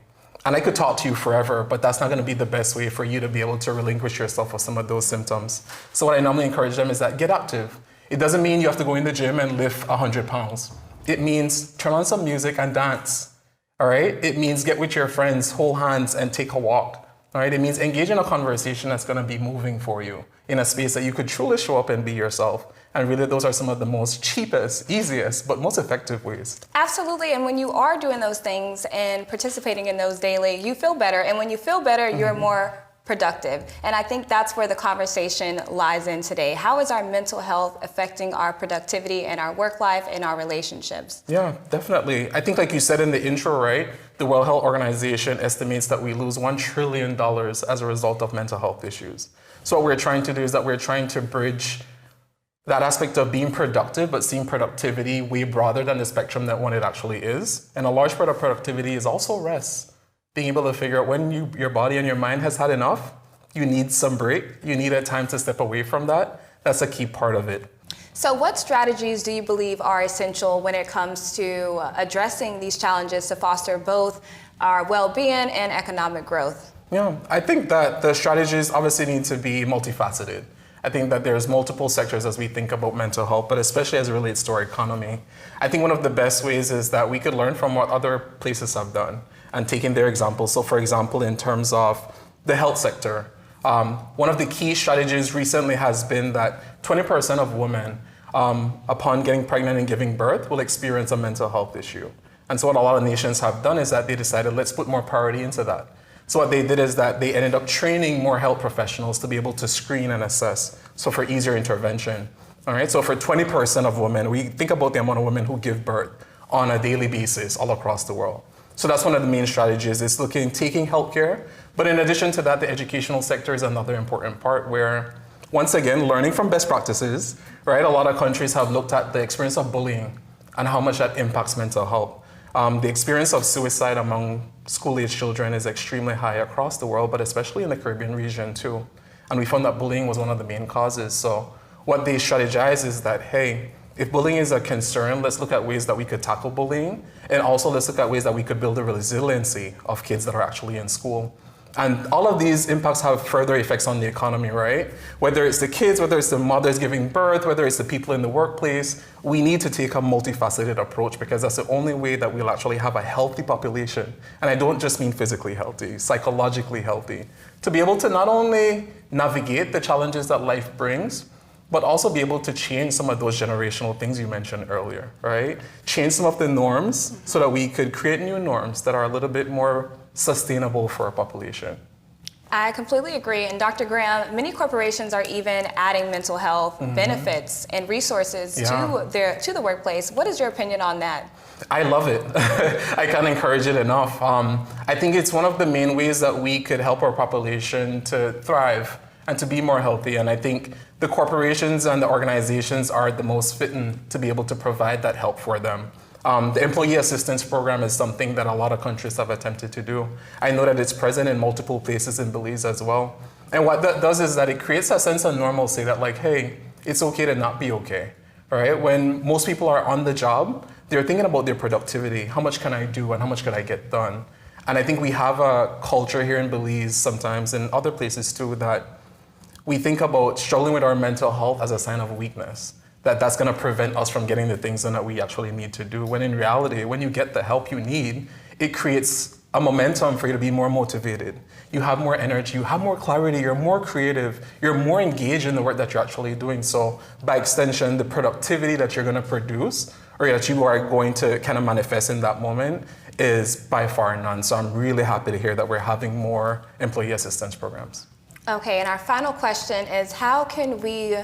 And I could talk to you forever, but that's not going to be the best way for you to be able to relinquish yourself of some of those symptoms. So what I normally encourage them is that get active. It doesn't mean you have to go in the gym and lift 100 pounds. It means turn on some music and dance, all right? It means get with your friends, hold hands and take a walk, all right? It means engage in a conversation that's going to be moving for you in a space that you could truly show up and be yourself. And really, those are some of the most cheapest, easiest, but most effective ways. Absolutely, and when you are doing those things and participating in those daily, you feel better. And when you feel better, you're more productive. And I think that's where the conversation lies in today. How is our mental health affecting our productivity and our work life and our relationships? Yeah, definitely. I think like you said in the intro, right? The World Health Organization estimates that we lose $1 trillion as a result of mental health issues. So what we're trying to do is that we're trying to bridge that aspect of being productive, but seeing productivity way broader than the spectrum that one it actually is. And a large part of productivity is also rest. Being able to figure out when your body and your mind has had enough, you need some break, you need a time to step away from that. That's a key part of it. So what strategies do you believe are essential when it comes to addressing these challenges to foster both our well-being and economic growth? Yeah, I think that the strategies obviously need to be multifaceted. I think that there's multiple sectors as we think about mental health, but especially as it relates to our economy. I think one of the best ways is that we could learn from what other places have done and taking their examples. So for example, in terms of the health sector, one of the key strategies recently has been that 20% of women, upon getting pregnant and giving birth, will experience a mental health issue. And so what a lot of nations have done is that they decided, let's put more priority into that. So what they did is that they ended up training more health professionals to be able to screen and assess, so for easier intervention. All right, so for 20% of women, we think about the amount of women who give birth on a daily basis all across the world. So that's one of the main strategies, is taking healthcare. But in addition to that, the educational sector is another important part where, once again, learning from best practices, right? A lot of countries have looked at the experience of bullying and how much that impacts mental health. The experience of suicide among school-age children is extremely high across the world, but especially in the Caribbean region too. And we found that bullying was one of the main causes. So what they strategize is that, hey, if bullying is a concern, let's look at ways that we could tackle bullying. And also let's look at ways that we could build the resiliency of kids that are actually in school. And all of these impacts have further effects on the economy, right? Whether it's the kids, whether it's the mothers giving birth, whether it's the people in the workplace, we need to take a multifaceted approach because that's the only way that we'll actually have a healthy population. And I don't just mean physically healthy, psychologically healthy. To be able to not only navigate the challenges that life brings, but also be able to change some of those generational things you mentioned earlier, right? Change some of the norms so that we could create new norms that are a little bit more sustainable for our population. I completely agree. And Dr. Graham, many corporations are even adding mental health benefits and resources to the workplace. What is your opinion on that? I love it. I can't encourage it enough. I think it's one of the main ways that we could help our population to thrive and to be more healthy. And I think the corporations and the organizations are the most fitting to be able to provide that help for them. The Employee Assistance Program is something that a lot of countries have attempted to do. I know that it's present in multiple places in Belize as well. And what that does is that it creates a sense of normalcy that like, hey, it's okay to not be okay, all right? When most people are on the job, they're thinking about their productivity. How much can I do and how much can I get done? And I think we have a culture here in Belize sometimes, and other places too, that we think about struggling with our mental health as a sign of weakness, that's going to prevent us from getting the things done that we actually need to do. When in reality, when you get the help you need, it creates a momentum for you to be more motivated. You have more energy, you have more clarity, you're more creative, you're more engaged in the work that you're actually doing. So by extension, the productivity that you're going to produce or that you are going to kind of manifest in that moment is by far none. So I'm really happy to hear that we're having more employee assistance programs. Okay, and our final question is, how can we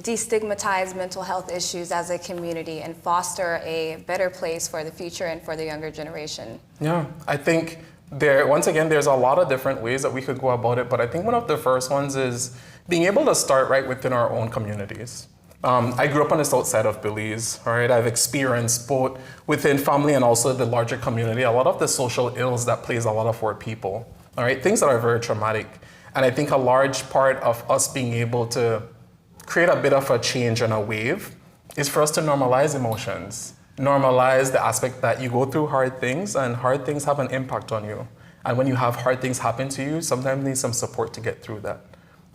destigmatize mental health issues as a community and foster a better place for the future and for the younger generation? Yeah, I think once again, there's a lot of different ways that we could go about it, but I think one of the first ones is being able to start right within our own communities. I grew up on the south side of Belize, all right? I've experienced both within family and also the larger community, a lot of the social ills that plays a lot of our people, all right? Things that are very traumatic. And I think a large part of us being able to create a bit of a change and a wave is for us to normalize emotions, normalize the aspect that you go through hard things and hard things have an impact on you. And when you have hard things happen to you, sometimes you need some support to get through that.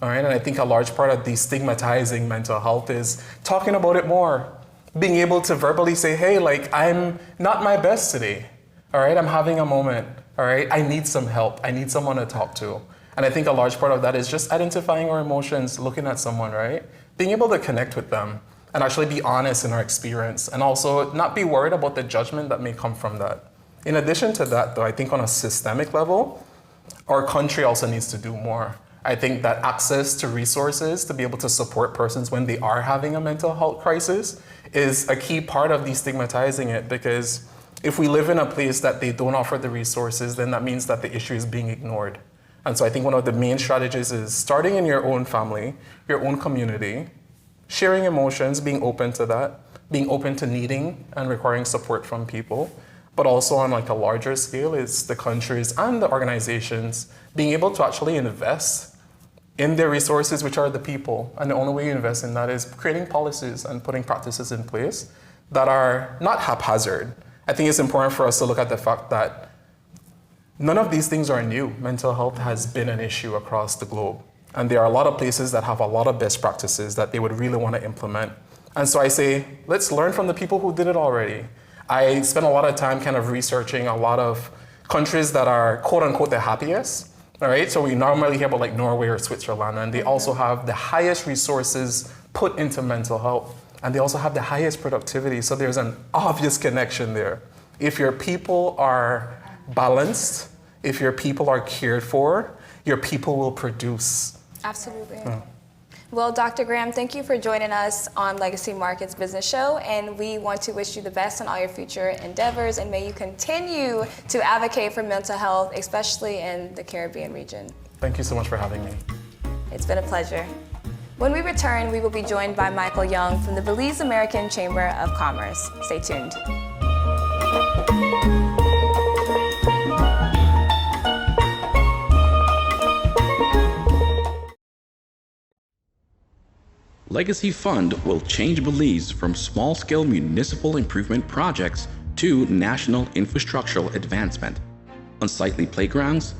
All right, and I think a large part of destigmatizing mental health is talking about it more, being able to verbally say, hey, like, I'm not my best today. All right, I'm having a moment. All right, I need some help. I need someone to talk to. And I think a large part of that is just identifying our emotions, looking at someone, right? Being able to connect with them and actually be honest in our experience and also not be worried about the judgment that may come from that. In addition to that, though, I think on a systemic level, our country also needs to do more. I think that access to resources to be able to support persons when they are having a mental health crisis is a key part of destigmatizing it, because if we live in a place that they don't offer the resources, then that means that the issue is being ignored. And so I think one of the main strategies is starting in your own family, your own community, sharing emotions, being open to that, being open to needing and requiring support from people. But also on like a larger scale is the countries and the organizations being able to actually invest in their resources, which are the people. And the only way you invest in that is creating policies and putting practices in place that are not haphazard. I think it's important for us to look at the fact that none of these things are new. Mental health has been an issue across the globe. And there are a lot of places that have a lot of best practices that they would really want to implement. And so I say, let's learn from the people who did it already. I spent a lot of time kind of researching a lot of countries that are quote unquote the happiest. All right, so we normally hear about like Norway or Switzerland, and they also have the highest resources put into mental health, and they also have the highest productivity. So there's an obvious connection there. If your people are balanced, if your people are cared for, your people will produce. Absolutely. Well, Dr. Graham, thank you for joining us on Legacy Markets Business Show, and we want to wish you the best in all your future endeavors, and may you continue to advocate for mental health, especially in the Caribbean region. Thank you so much for having me. It's been a pleasure. When we return, we will be joined by Michael Young from the Belize American Chamber of Commerce. Stay tuned. Legacy Fund will change Belize from small-scale municipal improvement projects to national infrastructural advancement. Unsightly playgrounds,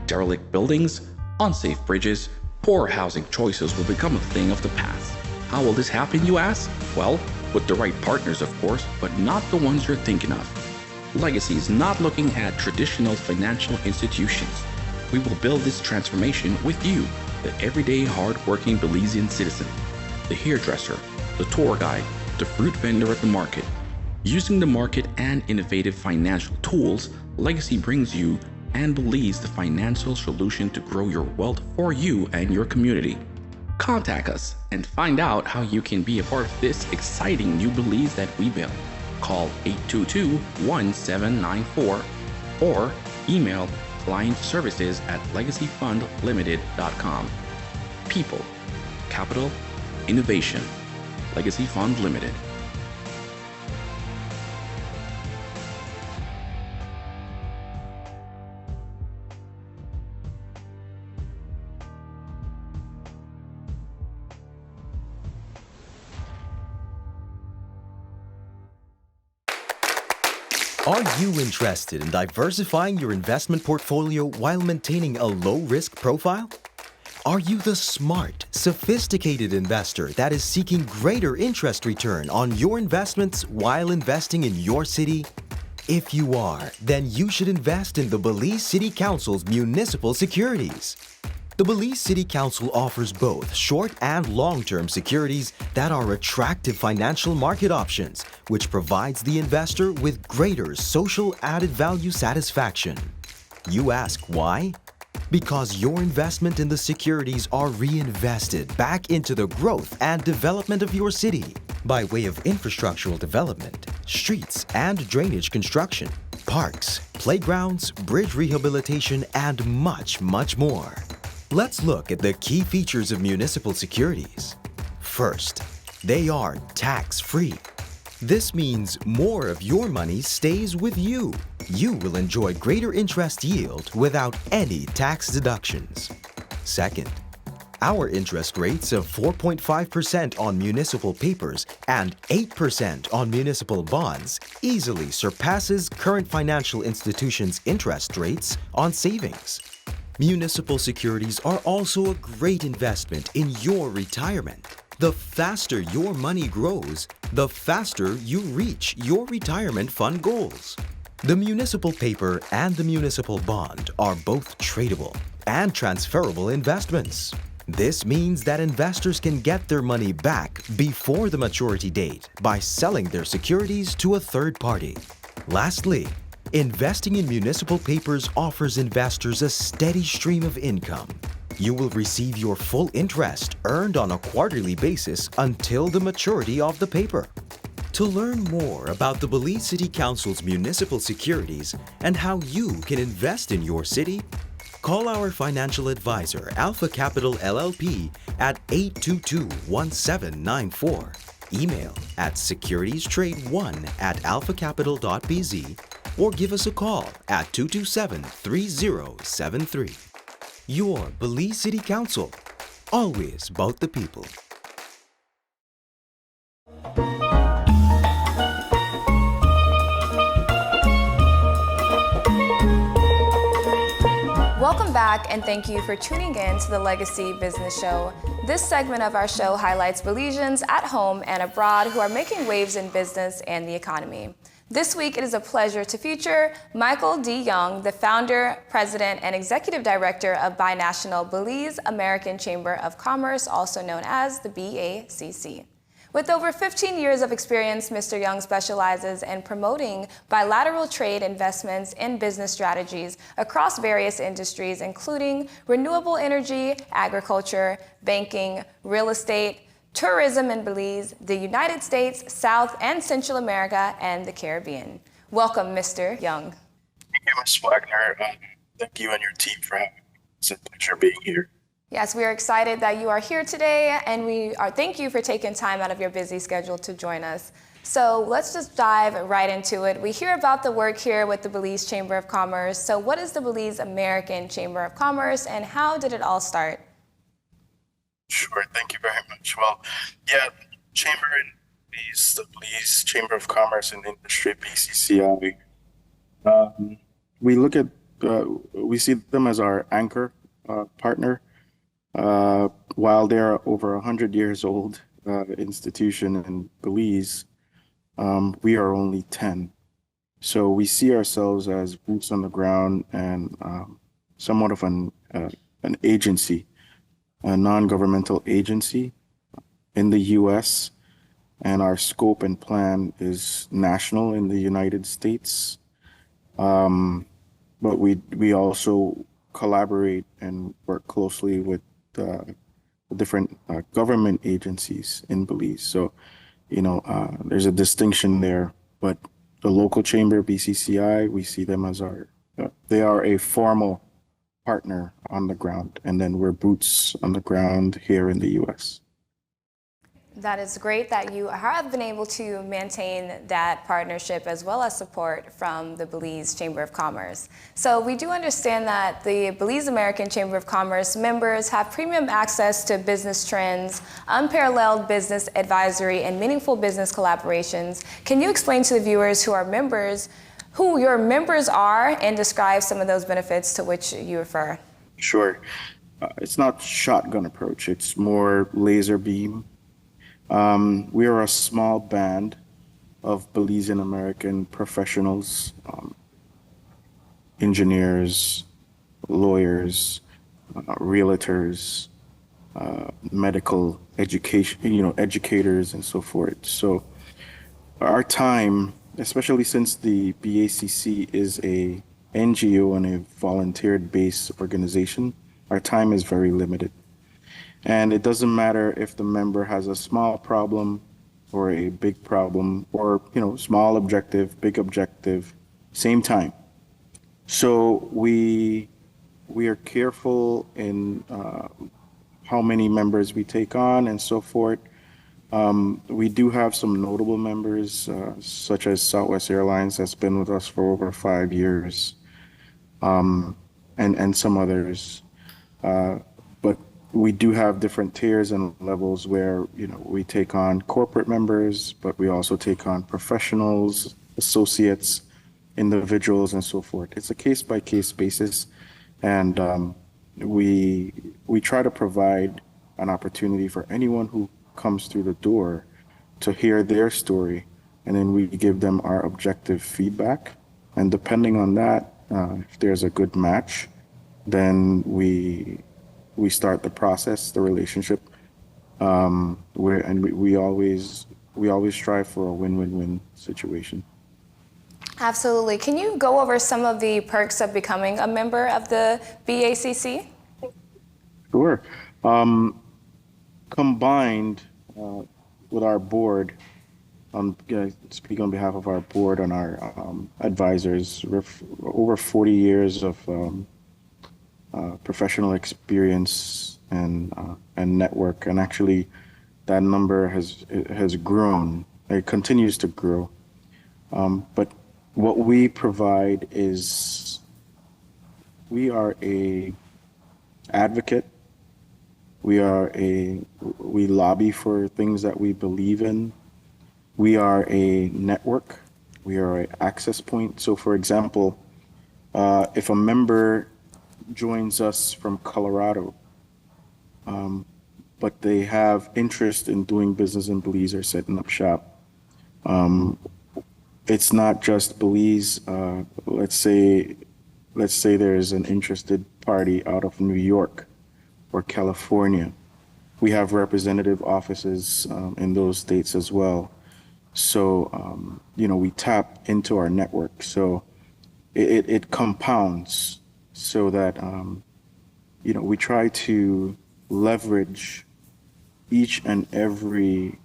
derelict buildings, unsafe bridges, poor housing choices will become a thing of the past. How will this happen, you ask? Well, with the right partners, of course, but not the ones you're thinking of. Legacy is not looking at traditional financial institutions. We will build this transformation with you, the everyday hard-working Belizean citizen. The hairdresser, the tour guide, the fruit vendor at the market. Using the market and innovative financial tools, Legacy brings you and Belize the financial solution to grow your wealth for you and your community. Contact us and find out how you can be a part of this exciting new Belize that we build. Call 822-1794 or email clientservices@legacyfundlimited.com. People, capital, innovation. Legacy Fund Limited. Are you interested in diversifying your investment portfolio while maintaining a low-risk profile? Are you the smart, sophisticated investor that is seeking greater interest return on your investments while investing in your city? If you are, then you should invest in the Belize City Council's municipal securities. The Belize City Council offers both short and long-term securities that are attractive financial market options, which provides the investor with greater social added value satisfaction. You ask why? Because your investment in the securities are reinvested back into the growth and development of your city by way of infrastructural development, streets and drainage construction, parks, playgrounds, bridge rehabilitation, and much, much more. Let's look at the key features of municipal securities. First, they are tax-free. This means more of your money stays with you. You will enjoy greater interest yield without any tax deductions. Second, our interest rates of 4.5% on municipal papers and 8% on municipal bonds easily surpasses current financial institutions' interest rates on savings. Municipal securities are also a great investment in your retirement. The faster your money grows, the faster you reach your retirement fund goals. The municipal paper and the municipal bond are both tradable and transferable investments. This means that investors can get their money back before the maturity date by selling their securities to a third party. Lastly, investing in municipal papers offers investors a steady stream of income. You will receive your full interest earned on a quarterly basis until the maturity of the paper. To learn more about the Belize City Council's municipal securities and how you can invest in your city, call our financial advisor, Alpha Capital LLP, at 822-1794. Email at securitiestrade1@alphacapital.bz or give us a call at 227-3073. Your Belize City Council, always about the people. Welcome back and thank you for tuning in to the Legacy Business Show. This segment of our show highlights Belizeans at home and abroad who are making waves in business and the economy. This week, it is a pleasure to feature Michael D. Young, the founder, president, and executive director of Binational Belize American Chamber of Commerce, also known as the BACC. With over 15 years of experience, Mr. Young specializes in promoting bilateral trade investments in business strategies across various industries, including renewable energy, agriculture, banking, real estate, tourism in Belize, the United States, South and Central America, and the Caribbean. Welcome, Mr. Young. Thank you, Ms. Wagner. Thank you and your team for having me. It's a pleasure being here. Yes, we are excited that you are here today, and thank you for taking time out of your busy schedule to join us. So let's just dive right into it. We hear about the work here with the Belize Chamber of Commerce. So what is the Belize American Chamber of Commerce, and how did it all start? Sure, thank you very much. Well, yeah, Chamber in Belize, the Belize Chamber of Commerce and Industry, BCCI, we see them as our anchor partner. While they're over 100 years old institution in Belize, we are only 10. So we see ourselves as boots on the ground and somewhat of an agency, a non-governmental agency in the US, and our scope and plan is national in the United States. but we also collaborate and work closely with different government agencies in Belize. So, there's a distinction there, but the local chamber, BCCI, we see them as they are a formal partner on the ground, and then we're boots on the ground here in the U.S. That is great that you have been able to maintain that partnership as well as support from the Belize Chamber of Commerce. So we do understand that the Belize American Chamber of Commerce members have premium access to business trends, unparalleled business advisory, and meaningful business collaborations. Can you explain to the viewers who your members are and describe some of those benefits to which you refer? Sure. It's not shotgun approach. It's more laser beam. We are a small band of Belizean American professionals, engineers, lawyers, realtors, medical education, educators, and so forth. So our time, especially since the BACC is a NGO and a volunteer-based organization, our time is very limited. And it doesn't matter if the member has a small problem or a big problem, or small objective, big objective, same time. So we are careful in how many members we take on and so forth. We do have some notable members, such as Southwest Airlines, that's been with us for over 5 years, and some others. But we do have different tiers and levels where, we take on corporate members, but we also take on professionals, associates, individuals, and so forth. It's a case-by-case basis, and we try to provide an opportunity for anyone who comes through the door to hear their story, and then we give them our objective feedback. And depending on that, if there's a good match, then we start the process, the relationship, we always strive for a win-win-win situation. Absolutely. Can you go over some of the perks of becoming a member of the BACC? Sure. Combined with our board, speak on behalf of our board and our advisors, over 40 years of professional experience and network, and actually that number has grown. It continues to grow. But what we provide is we are a advocate. We lobby for things that we believe in. We are a network. We are an access point. So, for example, if a member joins us from Colorado, but they have interest in doing business in Belize or setting up shop, it's not just Belize. Let's say there's an interested party out of New York or California. We have representative offices in those states as well. So, we tap into our network. So it compounds so that, we try to leverage each and every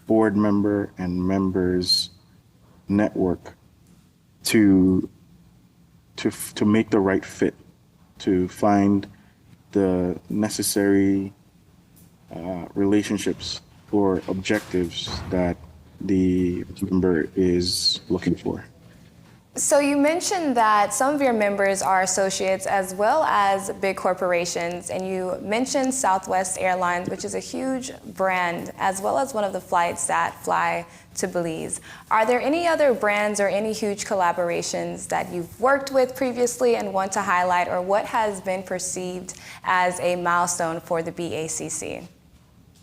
board member and members network to make the right fit, to find the necessary relationships or objectives that the member is looking for. So you mentioned that some of your members are associates as well as big corporations, and you mentioned Southwest Airlines, which is a huge brand, as well as one of the flights that fly to Belize. Are there any other brands or any huge collaborations that you've worked with previously and want to highlight, or what has been perceived as a milestone for the BACC?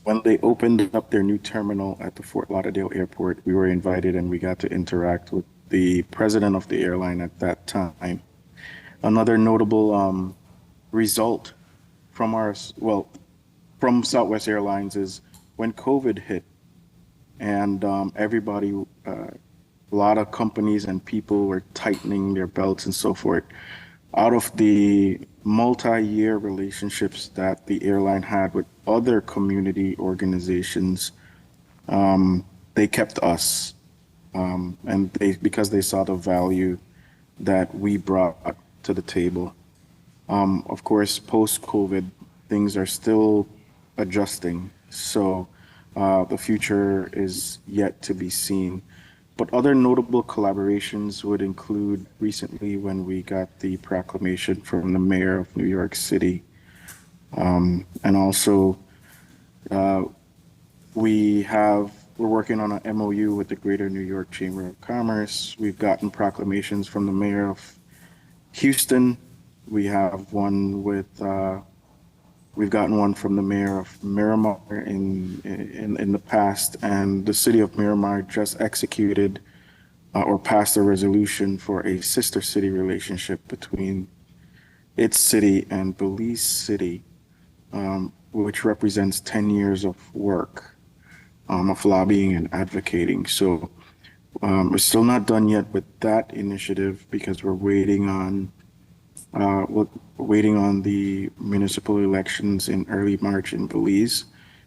When they opened up their new terminal at the Fort Lauderdale airport, we were invited and we got to interact with the president of the airline at that time. Another notable result from Southwest Airlines is when COVID hit and everybody a lot of companies and people were tightening their belts and so forth. Out of the multi-year relationships that the airline had with other community organizations, they kept us, and because they saw the value that we brought to the table. Of course, post-COVID, things are still adjusting, so the future is yet to be seen. But other notable collaborations would include recently when we got the proclamation from the mayor of New York City. And also, we're working on an MOU with the Greater New York Chamber of Commerce. We've gotten proclamations from the mayor of Houston. We have one with, we've gotten one from the mayor of Miramar in the past, and the city of Miramar just executed or passed a resolution for a sister city relationship between its city and Belize City, which represents 10 years of work of lobbying and advocating. So we're still not done yet with that initiative because we're waiting on the municipal elections in early March in Belize,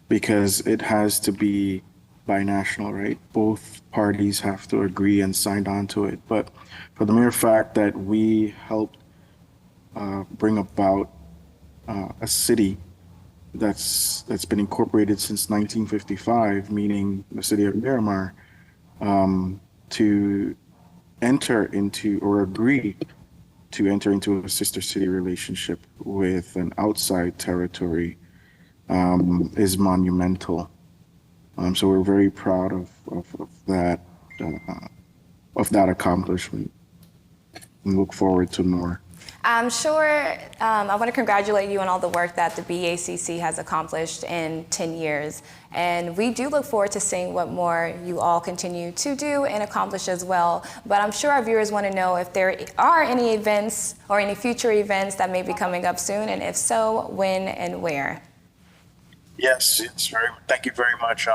because it has to be binational, right? Both parties have to agree and signed on to it. But for the mere fact that we helped bring about a city that's been incorporated since 1955, meaning the city of Miramar, to enter into or agree to enter into a sister city relationship with an outside territory is monumental. So we're very proud of that accomplishment and look forward to more. I'm sure, I want to congratulate you on all the work that the BACC has accomplished in 10 years. And we do look forward to seeing what more you all continue to do and accomplish as well. But I'm sure our viewers want to know if there are any events or any future events that may be coming up soon, and if so, when and where. Yes, thank you very much.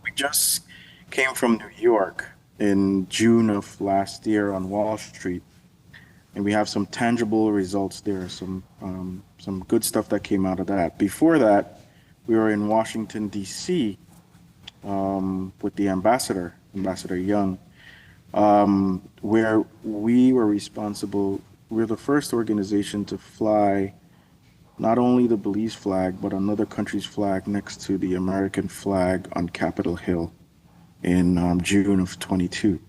We just came from New York in June of last year on Wall Street, and we have some tangible results there, some good stuff that came out of that. Before that, we were in Washington, D.C. With the Ambassador Young, where we were responsible. We're the first organization to fly not only the Belize flag, but another country's flag next to the American flag on Capitol Hill in June of 22.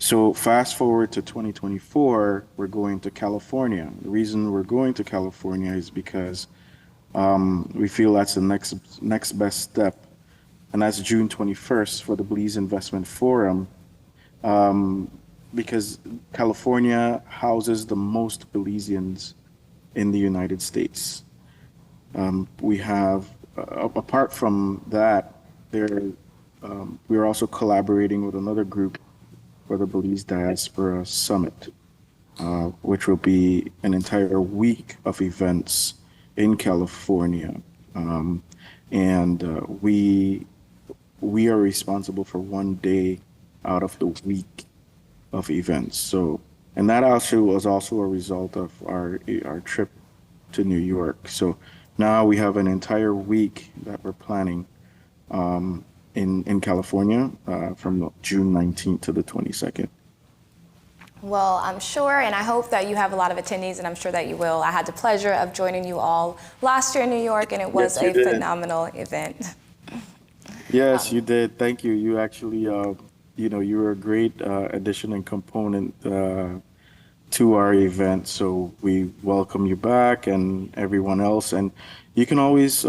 So fast forward to 2024, we're going to California. The reason we're going to California is because we feel that's the next best step. And that's June 21st for the Belize Investment Forum, because California houses the most Belizeans in the United States. We have, apart from that, we're also collaborating with another group for the Belize Diaspora Summit, which will be an entire week of events in California. We are responsible for one day out of the week of events. So, and that also was also a result of our trip to New York. So now we have an entire week that we're planning in California from June 19th to the 22nd. Well, I'm sure, and I hope that you have a lot of attendees, and I'm sure that you will. I had the pleasure of joining you all last year in New York, and it was a phenomenal event. Yes, you did. Thank you. You actually, you were a great addition and component to our event. So we welcome you back and everyone else. And you can always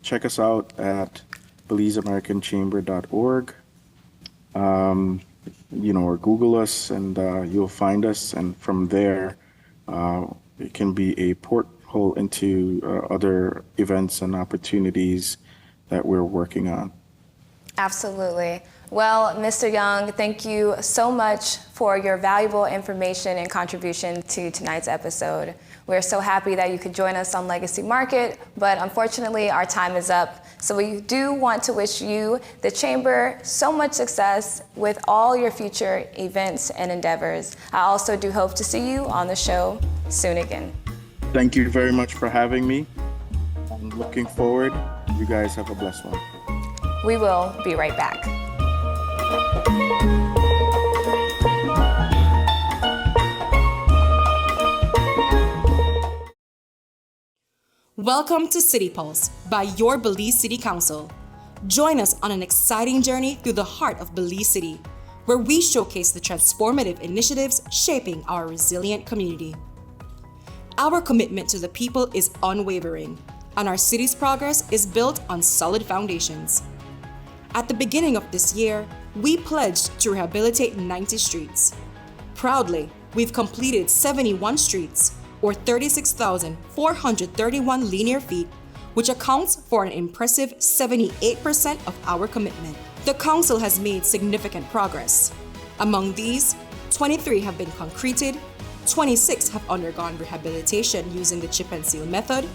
check us out at BelizeAmericanChamber.org, or Google us, and you'll find us. And from there, it can be a porthole into other events and opportunities that we're working on. Absolutely. Well, Mr. Young, thank you so much for your valuable information and contribution to tonight's episode. We're so happy that you could join us on Legacy Market, but unfortunately our time is up. So we do want to wish you, the Chamber, so much success with all your future events and endeavors. I also do hope to see you on the show soon again. Thank you very much for having me. I'm looking forward. You guys have a blessed one. We will be right back. Welcome to City Pulse by your Belize City Council. Join us on an exciting journey through the heart of Belize City, where we showcase the transformative initiatives shaping our resilient community. Our commitment to the people is unwavering, and our city's progress is built on solid foundations. At the beginning of this year, we pledged to rehabilitate 90 streets. Proudly, we've completed 71 streets, or 36,431 linear feet, which accounts for an impressive 78% of our commitment. The Council has made significant progress. Among these, 23 have been concreted, 26 have undergone rehabilitation using the chip and seal method,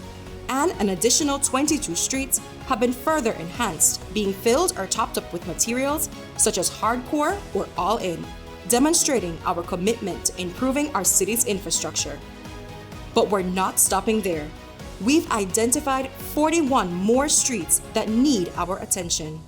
and an additional 22 streets have been further enhanced, being filled or topped up with materials such as hardcore or all-in, demonstrating our commitment to improving our city's infrastructure. But we're not stopping there. We've identified 41 more streets that need our attention.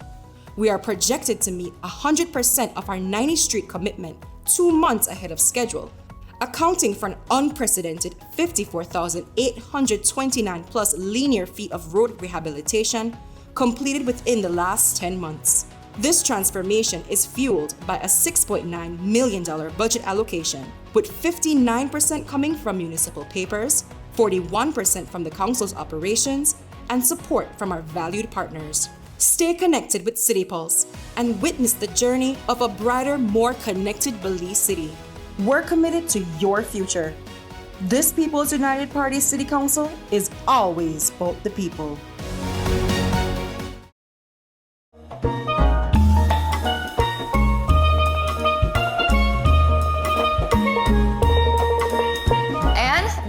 We are projected to meet 100% of our 90-street commitment 2 months ahead of schedule, accounting for an unprecedented 54,829 plus linear feet of road rehabilitation completed within the last 10 months. This transformation is fueled by a $6.9 million budget allocation, with 59% coming from municipal papers, 41% from the Council's operations, and support from our valued partners. Stay connected with City Pulse and witness the journey of a brighter, more connected Belize City. We're committed to your future. This People's United Party City Council is always about the people.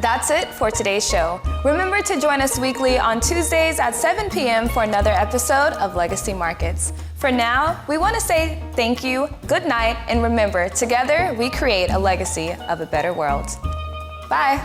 That's it for today's show. Remember to join us weekly on Tuesdays at 7 p.m. for another episode of Legacy Markets. For now, we want to say thank you, good night, and remember, together we create a legacy of a better world. Bye.